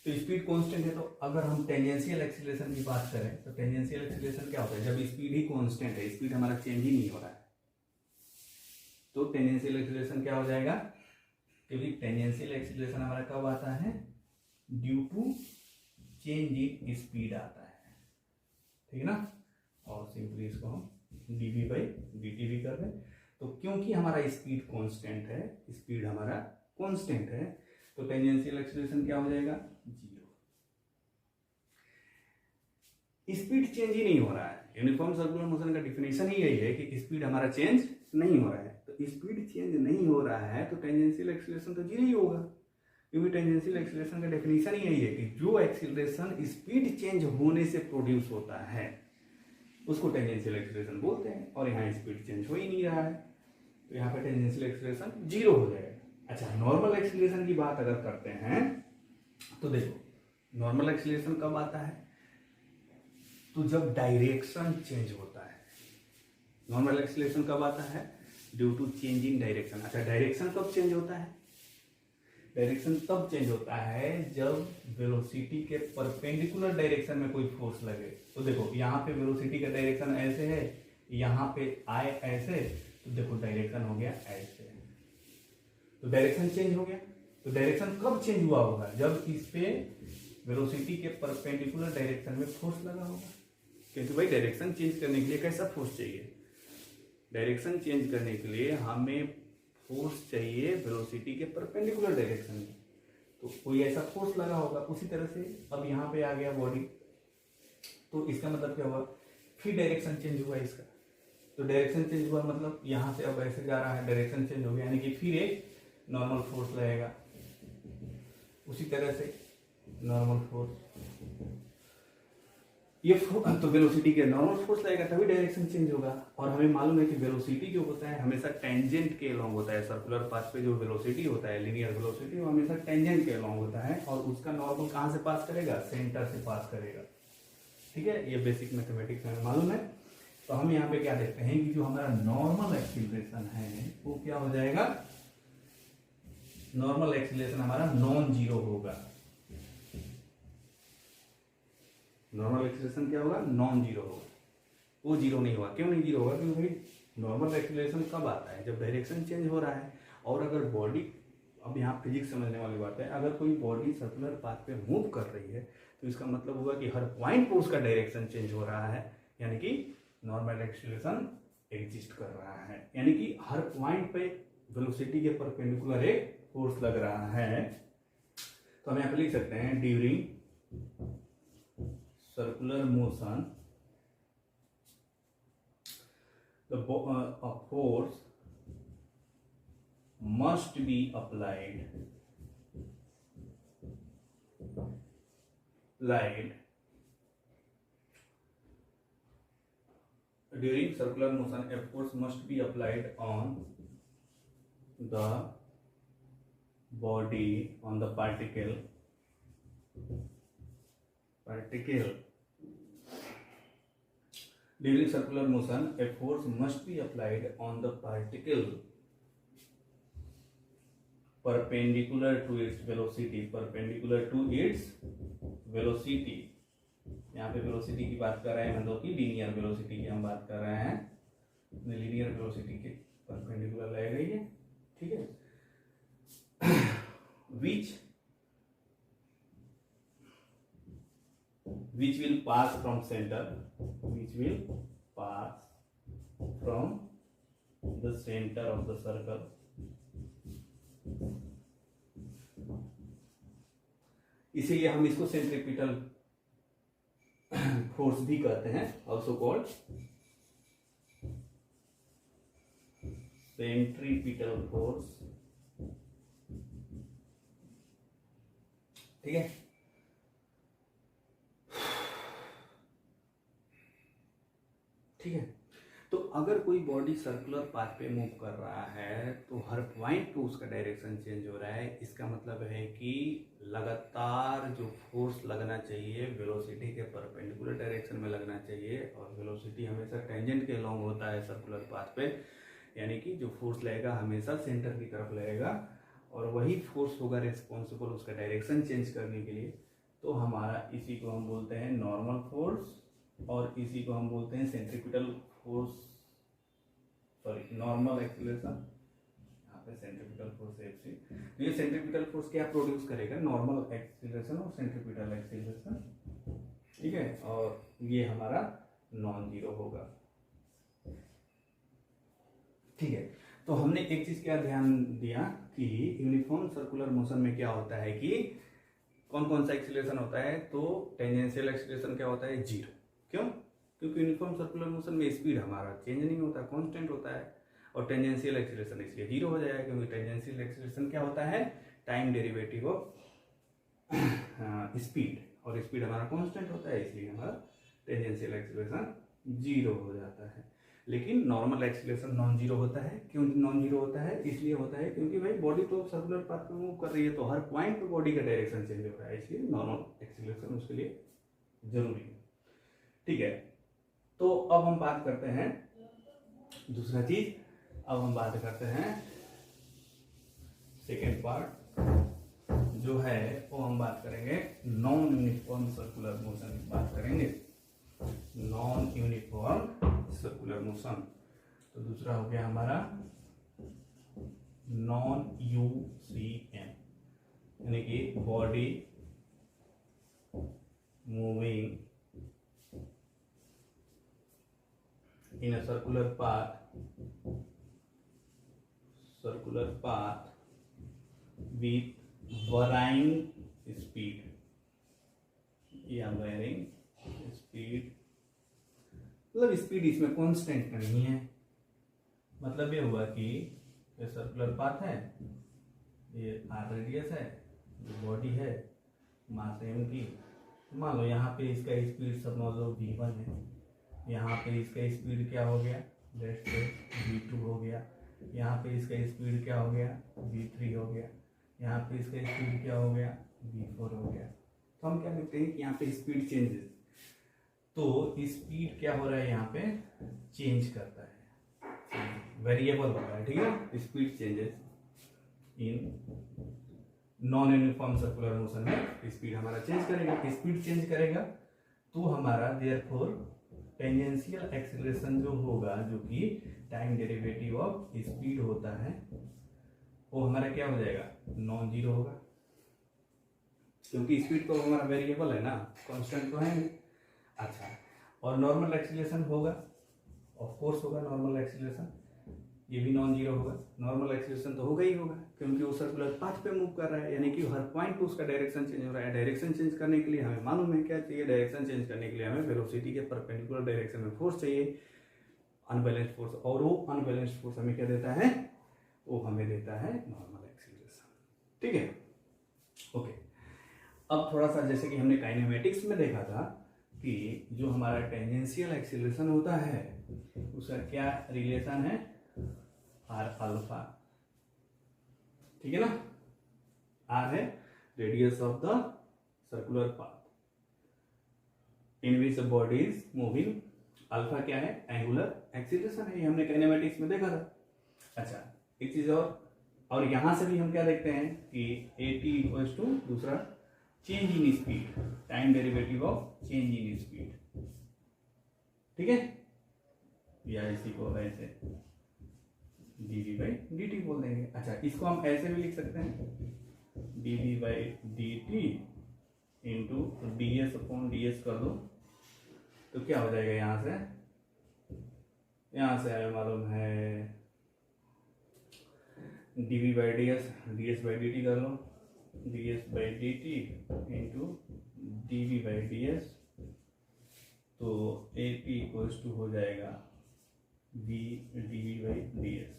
तो स्पीड कांस्टेंट है, तो अगर हम टेंजेंशियल एक्सीलरेशन की बात करें तो टेंजेंशियल एक्सीलरेशन क्या होता है? जब स्पीड ही कांस्टेंट है, स्पीड हमारा चेंज ही नहीं हो रहा है, तो टेंजेंशियल एक्सीलरेशन क्या हो जाएगा? क्योंकि टेंजेंशियल एक्सीलरेशन हमारा कब आता है? Due to change in speed आता है, ठीक है ना। और सिंपली इसको हम dv बाई dt भी कर दें। तो क्योंकि हमारा स्पीड कांस्टेंट है, स्पीड हमारा कांस्टेंट है, तो टेंजेंशियल एक्सीलरेशन क्या हो जाएगा? 0। स्पीड चेंज ही नहीं हो रहा है। यूनिफॉर्म सर्कुलर मोशन का डिफिनेशन ही यही है कि स्पीड हमारा चेंज नहीं हो रहा है। तो स्पीड चेंज नहीं हो रहा है तो टेंजेंशियल एक्सीलरेशन तो 0 ही होगा, क्योंकि टेंजेंशियल एक्सीलरेशन का डेफिनेशन ही यही है कि जो एक्सीलरेशन स्पीड चेंज होने से प्रोड्यूस होता है उसको टेंजेंशियल एक्सीलरेशन बोलते हैं, और यहाँ स्पीड चेंज हो ही नहीं रहा है, तो यहाँ पे टेंजेंशियल एक्सीलरेशन 0 हो जाएगा। अच्छा, नॉर्मल एक्सीलरेशन की बात अगर करते हैं तो देखो नॉर्मल एक्सीलरेशन कब आता है? तो जब डायरेक्शन चेंज होता है। नॉर्मल एक्सीलरेशन कब आता है? Due to change in direction. अच्छा, डायरेक्शन कब चेंज होता है? डायरेक्शन तब चेंज होता है जब वेलोसिटी के परपेंडिकुलर डायरेक्शन में कोई फोर्स लगे। तो देखो यहाँ पे वेलोसिटी का डायरेक्शन ऐसे है, यहाँ पे आए ऐसे, तो देखो डायरेक्शन हो गया ऐसे, तो डायरेक्शन चेंज हो गया। तो डायरेक्शन कब चेंज हुआ होगा? जब इस पे वेलोसिटी के परपेंडिकुलर डायरेक्शन में फोर्स लगा होगा, क्योंकि भाई डायरेक्शन चेंज करने के लिए कैसा फोर्स चाहिए? डायरेक्शन चेंज करने के लिए हमें फोर्स चाहिए वेलोसिटी के परपेंडिकुलर डायरेक्शन में, तो कोई ऐसा फोर्स लगा होगा। उसी तरह से अब यहाँ पे आ गया बॉडी, तो इसका मतलब क्या हुआ? फिर डायरेक्शन चेंज हुआ इसका। तो डायरेक्शन चेंज हुआ मतलब यहाँ से अब ऐसे जा रहा है, डायरेक्शन चेंज हो गया, यानी कि फिर एक नॉर्मल फोर्स लगेगा। उसी तरह से नॉर्मल फोर्स, ये तो वेलोसिटी के नॉर्मल फोर्स लगेगा तभी डायरेक्शन चेंज होगा। और हमें मालूम है कि वेलोसिटी जो होता है हमेशा टेंजेंट के अलोंग होता है। सर्कुलर पाथ पे जो वेलोसिटी होता है, लीनियर वेलोसिटी, वो हमेशा टेंजेंट के अलोंग होता है, और उसका नॉर्मल कहाँ से पास करेगा? सेंटर से पास करेगा, ठीक है। ये बेसिक मैथमेटिक्स हमें मालूम है। तो हम यहाँ पे क्या देखते हैं कि जो हमारा नॉर्मल एक्सीलरेशन है वो क्या हो जाएगा? नॉर्मल एक्सीलरेशन हमारा नॉन जीरो होगा। नॉर्मल एक्सीलरेशन क्या होगा? नॉन जीरो होगा, वो जीरो नहीं होगा। क्यों नहीं जीरो होगा? क्योंकि भाई नॉर्मल एक्सीलरेशन कब आता है? जब डायरेक्शन चेंज हो रहा है। और अगर बॉडी, अब यहाँ फिजिक्स समझने वाली बात है, अगर कोई बॉडी सर्कुलर पाथ पे मूव कर रही है तो इसका मतलब होगा कि हर पॉइंट पर उसका डायरेक्शन चेंज हो रहा है, यानी कि नॉर्मल एक्सीलरेशन एग्जिस्ट कर रहा है, यानी कि हर पॉइंट पे वेलोसिटी के परपेंडिकुलर एक फोर्स लग रहा है। तो हम यहाँ पे लिख सकते हैं during circular motion a force must be applied during circular motion a force must be applied on the body, on the particle during circular motion a force must be applied on the particle perpendicular to its velocity, यहाँ पे velocity की बात कर रहे हैं, मतलब कि linear velocity की हम बात कर रहे हैं, लीनियर वेलोसिटी के परपेंडिकुलर लग रही है, ठीक है। which will pass from center, the center of the circle, इसीलिए हम इसको सेंट्रीपिटल फोर्स भी कहते हैं, ऑल्सो कॉल्ड सेंट्रीपिटल फोर्स। ठीक है, ठीक है। तो अगर कोई बॉडी सर्कुलर पाथ पे मूव कर रहा है तो हर पॉइंट पे उसका डायरेक्शन चेंज हो रहा है। इसका मतलब है कि लगातार जो फोर्स लगना चाहिए वेलोसिटी के परपेंडिकुलर डायरेक्शन में लगना चाहिए, और वेलोसिटी हमेशा टेंजेंट के अलोंग होता है सर्कुलर पाथ पे, यानी कि जो फोर्स लगेगा हमेशा सेंटर की तरफ लगेगा, और वही फोर्स होगा रिस्पॉन्सिबल उसका डायरेक्शन चेंज करने के लिए। तो हमारा इसी को हम बोलते हैं नॉर्मल फोर्स, और इसी को हम बोलते हैं centripetal force, sorry normal acceleration. यहाँ पे सेंट्रीपिटल फोर्स है FC। तो ये सेंट्रीपिटल फोर्स क्या प्रोड्यूस करेगा, नॉर्मल एक्सीलरेशन और सेंट्रीपिटल एक्सीलरेशन। ठीक है, और ये हमारा नॉन जीरो होगा। ठीक है, तो हमने एक चीज क्या ध्यान दिया कि यूनिफॉर्म सर्कुलर मोशन में क्या होता है कि कौन कौन सा एक्सीलरेशन होता है, तो टेंजेंशियल एक्सीलरेशन क्या होता है, जीरो। क्यों? क्योंकि यूनिफॉर्म सर्कुलर मोशन में स्पीड हमारा चेंज नहीं होता, कांस्टेंट होता है, और टेंजेंशियल एक्सीलरेशन इसलिए जीरो हो जाएगा, क्योंकि टेंजेंशियल एक्सीलरेशन क्या होता है, टाइम डेरिवेटिव ऑफ स्पीड, और स्पीड हमारा कांस्टेंट होता है, इसलिए हमारा टेंजेंशियल एक्सीलरेशन जीरो हो जाता है। लेकिन नॉर्मल एक्सीलरेशन नॉन जीरो होता है। क्यों नॉन जीरो होता है? इसलिए होता है क्योंकि भाई बॉडी तो सर्कुलर पाथ पे मूव कर रही है, तो हर पॉइंट पे बॉडी का डायरेक्शन चेंज हो रहा है, इसलिए नॉर्मल एक्सीलरेशन उसके लिए जरूरी है। ठीक है, तो अब हम बात करते हैं दूसरा चीज, अब हम बात करते हैं सेकेंड पार्ट जो है वो हम बात करेंगे नॉन यूनिफॉर्म सर्कुलर मोशन की बात करेंगे, नॉन यूनिफॉर्म सर्कुलर मोशन। तो दूसरा हो गया हमारा नॉन UCM, यानी कि body moving in a circular path with varying speed या varying speed, मतलब स्पीड इसमें कांस्टेंट नहीं है। मतलब ये हुआ कि ये सर्कुलर पाथ है, ये r रेडियस है, ये बॉडी है, मास m की। मान लो यहाँ पे इसका स्पीड सब मान लो v1 है, यहाँ पे इसका स्पीड क्या हो गया, लेट्स से v2 हो गया, यहाँ पे इसका स्पीड क्या हो गया, v3 हो गया, यहाँ पे इसका स्पीड क्या हो गया, v4 हो गया। तो हम क्या देखते हैं कि यहाँ पे स्पीड चेंजेस, तो स्पीड क्या हो रहा है, यहाँ पे चेंज करता है, वेरिएबल होता है। ठीक है, speed changes in non uniform circular motion में स्पीड हमारा चेंज करेगा। स्पीड चेंज करेगा तो हमारा देयरफॉर टेंजेंशियल एक्सीलरेशन जो होगा, जो कि टाइम डेरिवेटिव ऑफ स्पीड होता है, वो हमारा क्या हो जाएगा, नॉन जीरो होगा, क्योंकि स्पीड तो हमारा वेरिएबल है ना, कांस्टेंट तो है नहीं। अच्छा, और नॉर्मल एक्सीलरेशन होगा, ऑफ कोर्स होगा नॉर्मल एक्सीलरेशन, ये भी नॉन जीरो होगा। नॉर्मल एक्सीलरेशन तो होगा ही होगा, क्योंकि वो सर्कुलर पाथ पे मूव कर रहा है, यानी कि हर पॉइंट पे उसका डायरेक्शन चेंज हो रहा है। डायरेक्शन चेंज करने के लिए हमें मालूम है क्या चाहिए, डायरेक्शन चेंज करने के लिए हमें वेलोसिटी के परपेंडिकुलर डायरेक्शन में फोर्स चाहिए, अनबैलेंस्ड फोर्स, और वो अनबैलेंस्ड फोर्स हमें क्या देता है, वो हमें देता है नॉर्मल एक्सीलरेशन। ठीक है, ओके। अब थोड़ा सा जैसे कि हमने काइनेमेटिक्स में देखा था कि जो हमारा टेंजेंशियल एक्सीलरेशन होता है उसका क्या रिलेशन है, आर अल्फा। ठीक है ना, आर है radius of the circular path in which body is moving, alpha क्या है, एंगुलर एक्सीलरेशन है, ये हमने काइनेमेटिक्स में देखा था। अच्छा, एक चीज और यहां से भी हम क्या देखते हैं कि AT इक्वल्स टू दूसरा change in speed, time derivative of change in speed. ठीक है, या इसी को ऐसे dv/dt बोल देंगे। अच्छा, इसको हम ऐसे भी लिख सकते हैं dv/dt इंटू ds/ds कर दो, तो क्या हो जाएगा, यहां से हमें मालूम है dv/ds, ds/dt कर लो, ds/dt इंटू dv/ds तो ए पी इक्वल्स टू हो जाएगा v d v by d s.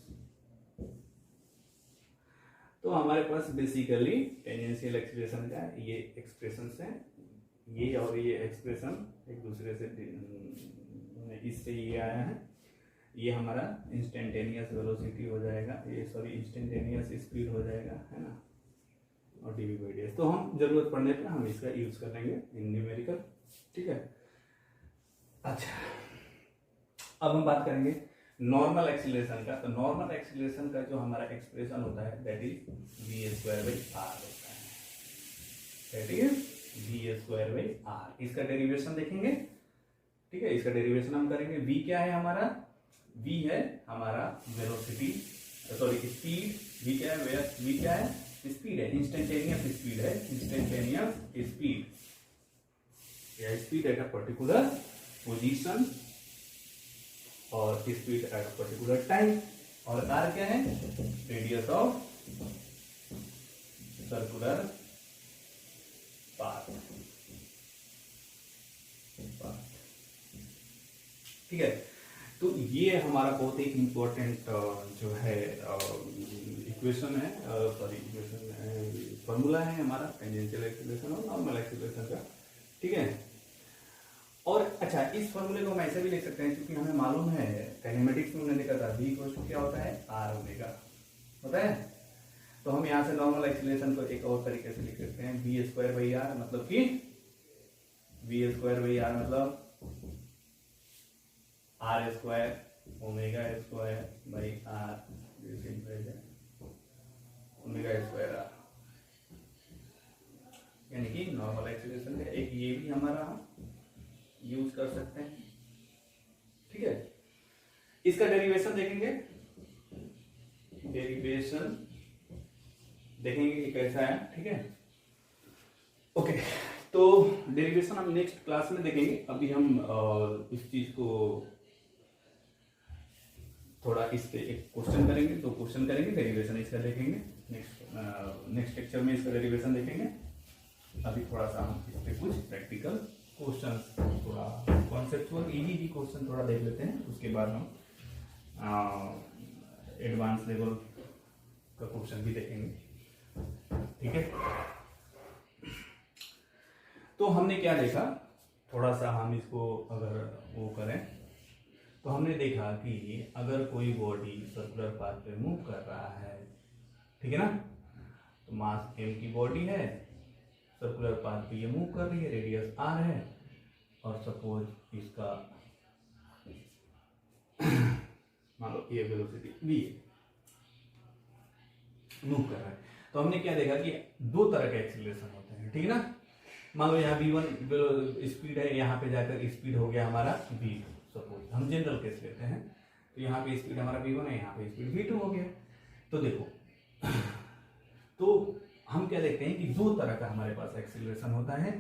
तो हमारे पास बेसिकली टेंजेंशियल एक्सीलरेशन का ये एक्सप्रेशन है, ये और ये एक्सप्रेशन एक दूसरे से इससे ये आया है। ये हमारा इंस्टेंटेनियस वेलोसिटी हो जाएगा, ये सॉरी इंस्टेंटेनियस स्पीड हो जाएगा, है ना, और d v by d s. तो हम जरूरत पड़ने पर हम इसका यूज कर लेंगे इन न्यूमेरिकल, ठीक है। अच्छा, अब हम बात करेंगे नॉर्मल एक्सीलरेशन का। तो नॉर्मल एक्सीलरेशन का जो हमारा एक्सप्रेशन होता है that is v square by r होता है, that is v square by r. इसका डेरिवेशन देखेंगे, ठीक है, इसका डेरिवेशन हम करेंगे। v क्या है हमारा, v है हमारा वेलोसिटी, सॉरी स्पीड। v क्या है, v क्या है, स्पीड है, इंस्टेंटेनियस स्पीड है, इंस्टेंटेनियस स्पीड या speed at a particular position और speed at a particular time. और r क्या है, रेडियस ऑफ सर्कुलर पाथ, ठीक है। तो ये हमारा बहुत एक इम्पोर्टेंट जो है इक्वेशन है, सॉरी इक्वेशन फॉर्मूला है हमारा टेंजेंशियल एक्सीलरेशन और नॉर्मल एक्सीलरेशन का, ठीक है। और अच्छा, इस फॉर्मूले को हम ऐसे भी लिख सकते हैं क्योंकि हमें मालूम है काइनेमेटिक्स में हमने देखा था v इक्वल टू क्या होता है, आर ओमेगा होता है। तो हम यहाँ से नॉर्मल एक्सीलरेशन को एक और तरीके से लिख सकते हैं, वी स्क्वायर बाई आर, मतलब कि वी स्क्वायर बाई आर मतलब r square omega square by r, omega square r, यानी कि नॉर्मल एक्सीलरेशन का एक ये भी हमारा यूज कर सकते हैं, ठीक है। इसका डेरिवेशन देखेंगे, डेरिवेशन देखेंगे कि कैसा है, ठीक है। ओके, तो डेरिवेशन हम नेक्स्ट क्लास में देखेंगे। अभी हम इस चीज को थोड़ा इस पे एक क्वेश्चन करेंगे, तो क्वेश्चन करेंगे, डेरिवेशन इसका देखेंगे, नेक्स्ट लेक्चर में इसका डेरिवेशन देखेंगे। अभी थोड़ा सा हम इस पे कुछ प्रैक्टिकल क्वेश्चन, थोड़ा कॉन्सेप्चुअल इजी क्वेश्चन थोड़ा देख लेते हैं, उसके बाद हम एडवांस लेवल का क्वेश्चन भी देखेंगे, ठीक है। तो हमने क्या देखा, थोड़ा सा हम इसको अगर वो करें तो हमने देखा कि अगर कोई बॉडी सर्कुलर पाथ पे मूव कर रहा है, ठीक है ना, तो मास m की बॉडी है, सर्कुलर पाथ पे ये मूव कर रही है, रेडियस r है, और सपोज इसका मान लो ये वेलोसिटी v मूव कर रहा है। तो हमने क्या देखा कि दो तरह के एक्सीलरेशन होते हैं, ठीक है ना। मान लो यहाँ v1 स्पीड है, यहाँ पे जाकर स्पीड हो गया हमारा v2, सपोज हम जनरल केस लेते हैं, तो यहाँ पे स्पीड हमारा v1 है, यहाँ पे स्पीड v2 हो गया। तो देखो तो हम क्या देखते हैं कि दो तरह का हमारे पास एक्सीलरेशन होता है।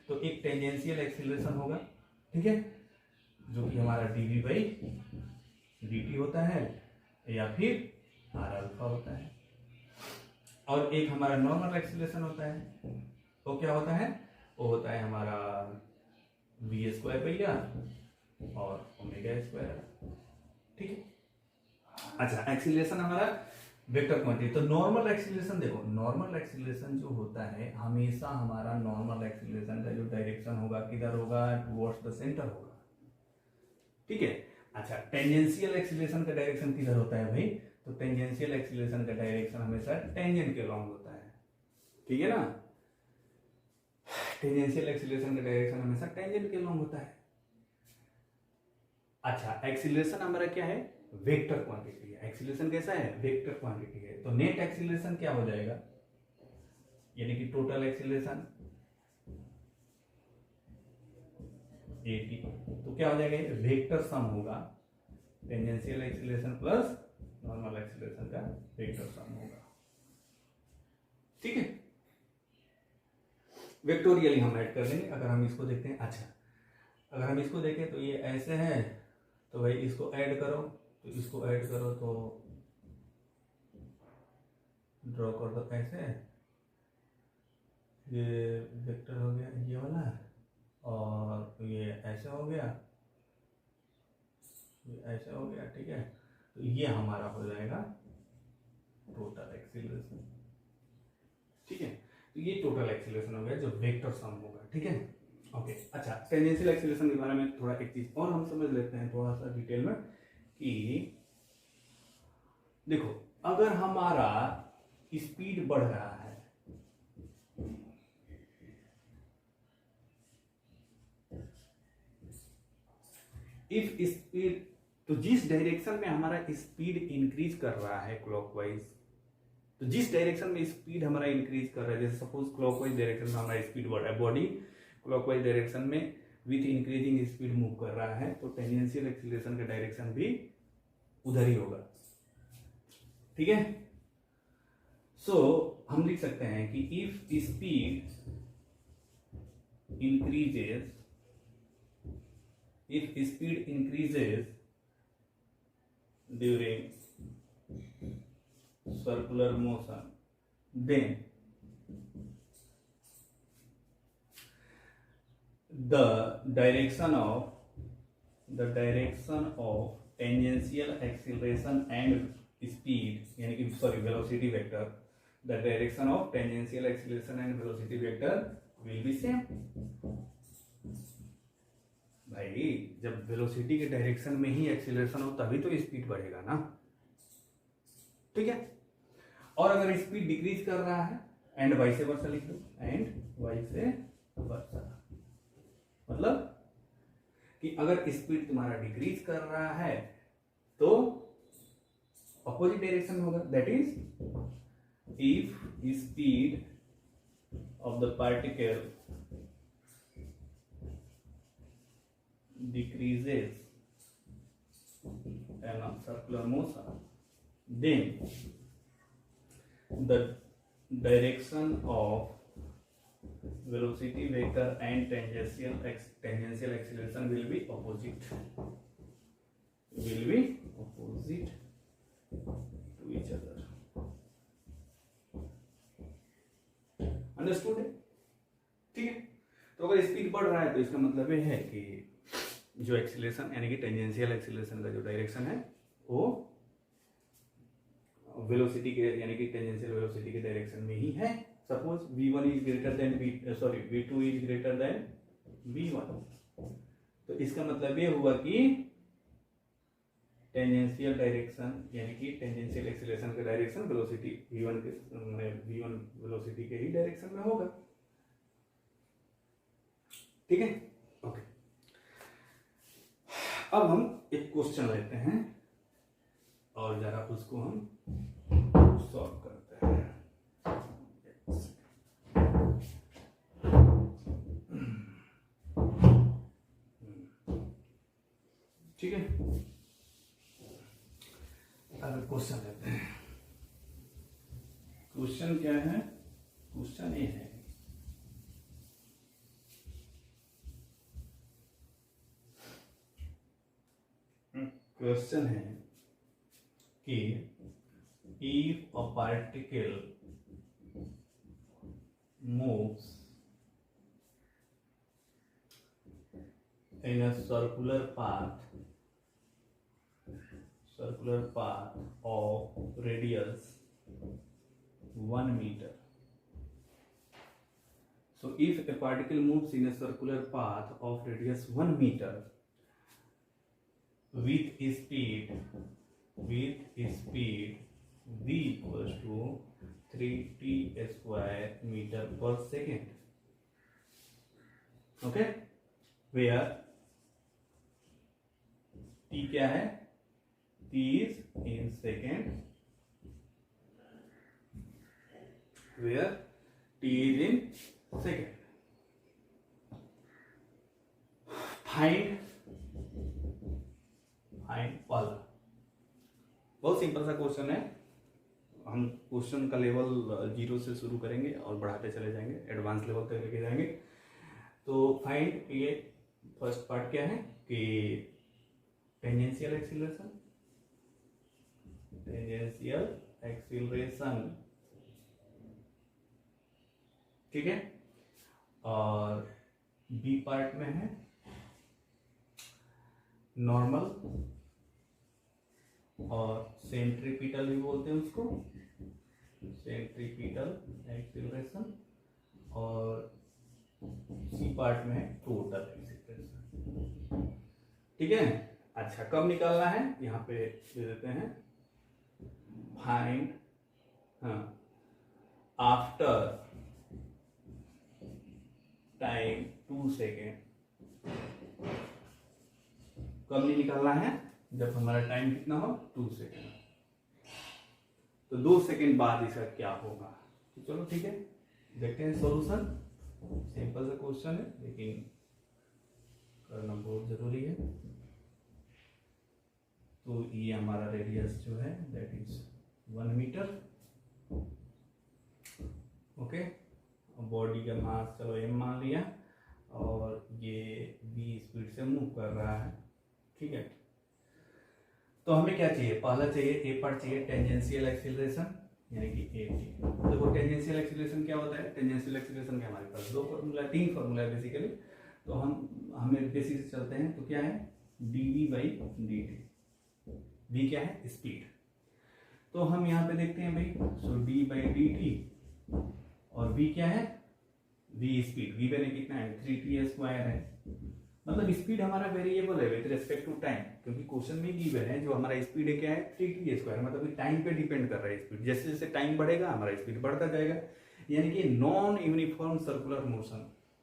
तो एक टेंजेंशियल एक्सीलरेशन होगा, ठीक है, जो कि हमारा dv बाई dt होता है या फिर r अल्फा होता है। और एक हमारा नॉर्मल एक्सीलरेशन होता है, वो क्या होता है, वो होता है हमारा वी स्क्वायर बाई आर और ओमेगा स्क्वायर, ठीक है। अच्छा, एक्सीलरेशन हमारा वेक्टर क्वांटिटी। तो नॉर्मल एक्सीलरेशन देखो, नॉर्मल एक्सीलरेशन जो होता है हमेशा हमारा नॉर्मल एक्सीलरेशन का जो डायरेक्शन होगा किधर होगा, टुवर्ड्स द सेंटर होगा, ठीक है। अच्छा, टेंजेंशियल एक्सीलरेशन का डायरेक्शन किधर होता है भाई, तो टेंजेंशियल एक्सीलरेशन का डायरेक्शन हमेशा टेंजेंट के लॉन्ग होता है, ठीक है ना। टेंजेंशियल एक्सीलरेशन का डायरेक्शन हमेशा टेंजेंट के लॉन्ग होता है। अच्छा, एक्सीलरेशन हमारा क्या है, वेक्टर क्वांटिटी है। एक्सीलरेशन कैसा है, वेक्टर क्वांटिटी है। तो नेट एक्सीलरेशन क्या हो जाएगा, यानी कि टोटल एक्सीलरेशन AT, तो क्या हो जाएगा, वेक्टर सम होगा, tangential acceleration plus normal acceleration का वेक्टर सम होगा, ठीक है। वेक्टोरियली हम ऐड कर लेंगे अगर हम इसको देखते हैं। अच्छा, अगर हम इसको देखें तो ये ऐसे है, तो भाई इसको ऐड करो, तो इसको ऐड करो तो ड्रॉ कर दो ऐसे, ये वेक्टर हो गया ये वाला, और ये ऐसा हो गया, ये ऐसा हो गया, ठीक है। तो ये हमारा हो जाएगा टोटल एक्सीलरेशन, ठीक है। तो ये टोटल एक्सीलरेशन हो गया जो वेक्टर सम होगा, ठीक है। ओके, अच्छा, टेंजेंशियल एक्सीलरेशन के बारे में थोड़ा एक चीज और हम समझ लेते हैं थोड़ा सा डिटेल में कि देखो, अगर हमारा स्पीड बढ़ रहा है, इफ स्पीड, तो जिस डायरेक्शन में हमारा स्पीड इंक्रीज कर रहा है क्लॉकवाइज, तो जिस डायरेक्शन में स्पीड हमारा इंक्रीज कर रहा है, जैसे सपोज क्लॉकवाइज डायरेक्शन में हमारा स्पीड बढ़ रहा है, बॉडी क्लॉकवाइज डायरेक्शन में विथ इंक्रीजिंग स्पीड मूव कर रहा है, तो टेंजेंशियल एक्सीलरेशन का डायरेक्शन भी उधर ही होगा, ठीक है। सो हम लिख सकते हैं कि if speed increases, if speed increases during circular motion, then the direction of tangential acceleration and speed, यानी कि sorry velocity vector, the direction of tangential acceleration and velocity vector will be same। भाई जब velocity के direction में ही acceleration हो तभी तो speed बढ़ेगा ना, ठीक है। और अगर स्पीड डिक्रीज कर रहा है, एंड वाइस वर्सा लिख दो, एंड वाइस वर्सा, मतलब कि अगर स्पीड तुम्हारा डिक्रीज कर रहा है तो अपोजिट डायरेक्शन में होगा, that is if speed of the particle decreases in a circular motion, then the direction of velocity vector and tangential acceleration will be opposite to each other। Understood है, ठीक है। तो अगर स्पीड बढ़ रहा है तो इसका मतलब ये है कि जो एक्सीलरेशन यानी कि टेंजेंशियल एक्सीलरेशन का जो डायरेक्शन है वो वेलोसिटी के यानी कि टेंजेंशियल वेलोसिटी के डायरेक्शन में ही है। Suppose v1 is greater than v2 is greater than v1, तो इसका मतलब ये हुआ कि टेंजेंशियल डायरेक्शन यानी कि टेंजेंशियल एक्सीलरेशन का डायरेक्शन वेलोसिटी v1 वेलोसिटी के ही डायरेक्शन में होगा, ठीक है। ओके, अब हम एक क्वेश्चन लेते हैं और जरा उसको हम सॉल्व करते हैं। ठीक है, अब क्वेश्चन लेते हैं। क्वेश्चन क्या है? क्वेश्चन ये है क्वेश्चन है कि if a particle moves in a circular path of radius 1 meter. So if a particle moves in a circular path of radius 1 meter with speed v equals to 3t square meter per second, okay, where t क्या है? t is in second, where t is in second. Find वाला बहुत simple सा question है। हम question का level 0 से शुरू करेंगे और बढ़ाते चले जाएंगे, एडवांस लेवल तक लेके जाएंगे। तो फाइंड, ये फर्स्ट पार्ट क्या है कि टेंजेंशियल एक्सीलरेशन, ठीक है, और बी पार्ट में है नॉर्मल और सेंट्रीपिटल भी बोलते हैं उसको, सेंट्रीपिटल एक्सीलरेशन, और सी पार्ट में है टोटल एक्सीलरेशन। ठीक है। अच्छा, कब निकालना है, यहाँ पे दे देते हैं फाइंड आफ्टर टाइम 2 सेकेंड। कब नहीं निकालना है, जब हमारा टाइम कितना हो 2 सेकेंड। तो 2 सेकेंड बाद इसका क्या होगा। तो चलो ठीक है, देखते हैं सॉल्यूशन। सिंपल सा क्वेश्चन है लेकिन करना बहुत जरूरी है। तो ये हमारा रेडियस जो है that is 1 metre. Okay, body का मास चलो m मान लिया, और ये v स्पीड से मूव कर रहा है। ठीक है, तो हमें क्या चाहिए, पहला चाहिए ए पार्ट चाहिए टेंजेंशियल एक्सीलरेशन, यानी कि ए टी। देखो टेंजेंशियल एक्सीलरेशन क्या होता है, टेंजेंशियल एक्सीलरेशन के हमारे पास 2 फार्मूला 3 फार्मूला है बेसिकली। तो हमें बेसिक से चलते हैं। तो क्या है, dv बाई dt। v क्या है, स्पीड। तो हम यहाँ पे देखते हैं भाई, सो d बाई dt, और v क्या है, v स्पीड। v मैंने कितना है 3t स्क्वायर है, मतलब स्पीड हमारा वेरिएबल है विद रिस्पेक्ट टू टाइम, क्योंकि क्वेश्चन में गिवन है जो हमारा स्पीड है क्या है 3t स्क्वायर, मतलब टाइम पे डिपेंड कर रहा है स्पीड। जैसे जैसे टाइम बढ़ेगा हमारा स्पीड बढ़ता जाएगा, यानी कि non uniform circular motion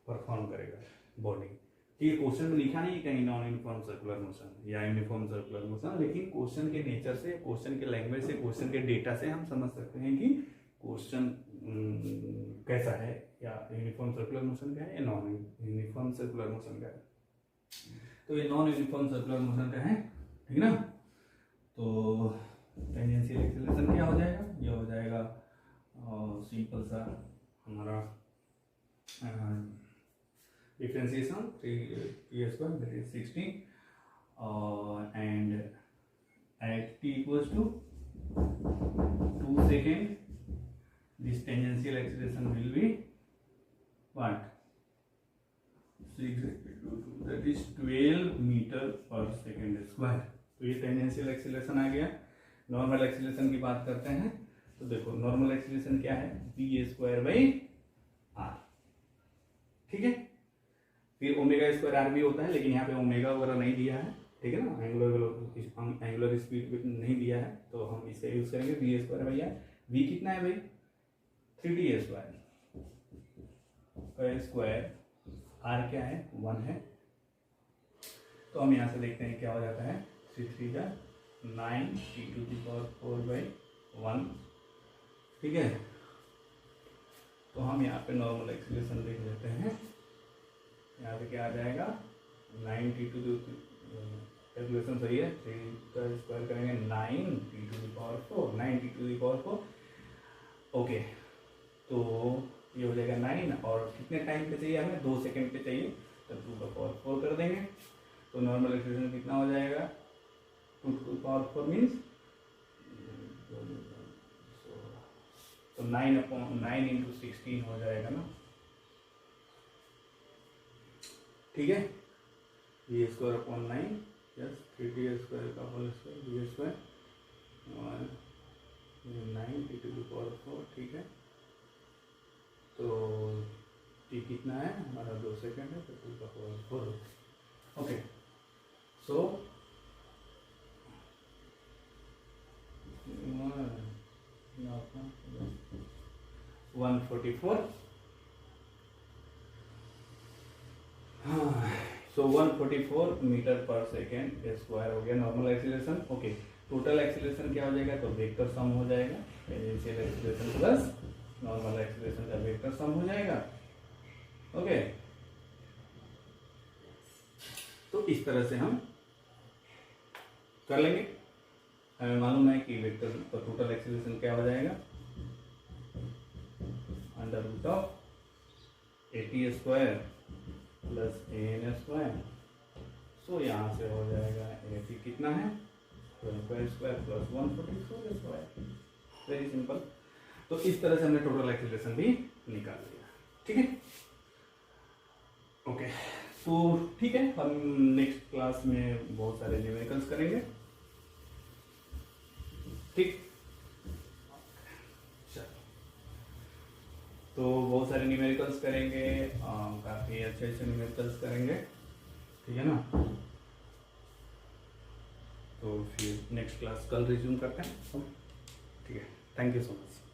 perform करेगा बॉडी। ठीक है, क्वेश्चन में लिखा नहीं है कहीं नॉन यूनिफॉर्म सर्कुलर मोशन या यूनिफॉर्म सर्कुलर मोशन, लेकिन क्वेश्चन के नेचर से, क्वेश्चन के लैंग्वेज से, क्वेश्चन के डेटा से हम समझ सकते हैं कि क्वेश्चन कैसा है, या यूनिफॉर्म सर्कुलर मोशन का है या नॉन यूनिफॉर्म सर्कुलर मोशन का है। तो ये नॉन यूनिफॉर्म सर्कुलर मोशन का है, ठीक ना। तो टेंजेंशियल एक्सीलरेशन क्या हो जाएगा, ये हो जाएगा सिंपल सा हमारा differentiation 3t square that is 16 and at t equals to 2 second this tangential acceleration will be what, 6 that is 12 metre पर सेकेंड स्क्वायर। तो ये टेंजेंशियल एक्सीलरेशन आ गया। नॉर्मल एक्सीलरेशन की बात करते हैं। तो देखो नॉर्मल एक्सीलरेशन क्या है, v स्क्वायर बाई r। ठीक है, फिर ओमेगा स्क्वायर आर भी होता है, लेकिन यहाँ पे ओमेगा वगैरह नहीं दिया है। ठीक है ना, एंगुलर स्पीड नहीं दिया है, तो हम इसे यूज करेंगे v square by r। v कितना है भाई 3t स्क्वायर, r क्या है 1 है। तो हम यहाँ से देखते हैं क्या हो जाता है, 3 का 9 t⁴/1। ठीक है, तो हम यहाँ पे नॉर्मल एक्सीलरेशन देख लेते हैं। यहाँ पे क्या आ जाएगा 9 t कैलकुलेशन सही है, 3 का स्क्वायर करेंगे 9 t⁴ ओके। तो ये हो जाएगा 9, और कितने टाइम पे चाहिए हमें, 2 सेकेंड पे चाहिए, तो 2⁴ कर देंगे। तो नॉर्मल एक्सीलरेशन कितना हो जाएगा, 2⁴ मीन्स तो 9 इंटू 16 हो जाएगा ना। ठीक है, v square upon 9 yes 3t square का whole square v square 9 t⁴। ठीक है, तो t कितना है हमारा 2 सेकेंड है, तो 2⁴। ओके, सो 144। हाँ, सो 144 मीटर पर सेकेंड स्क्वायर हो गया normal acceleration. Okay, total acceleration क्या हो जाएगा, तो वेक्टर सम हो जाएगा, tangential acceleration plus normal acceleration का वेक्टर सम हो जाएगा। ओके, तो इस तरह से हम कर लेंगे। हमें मालूम है कि वेक्टर पर टोटल एक्सीलरेशन क्या हो जाएगा, √AT square plus AN square. So यहाँ से हो जाएगा AT कितना है 12² square plus 144 square. Very simple. तो इस तरह से हमने टोटल एक्सीलरेशन भी निकाल लिया। ठीक है, ओके, तो ठीक है, हम नेक्स्ट क्लास में बहुत सारे न्यूमेरिकल्स करेंगे। ठीक, चलो, तो बहुत सारे न्यूमेरिकल्स करेंगे, काफ़ी अच्छे अच्छे न्यूमेरिकल्स करेंगे, ठीक है ना। तो फिर नेक्स्ट क्लास कल रिज्यूम करते हैं, ठीक है। Thank you so much.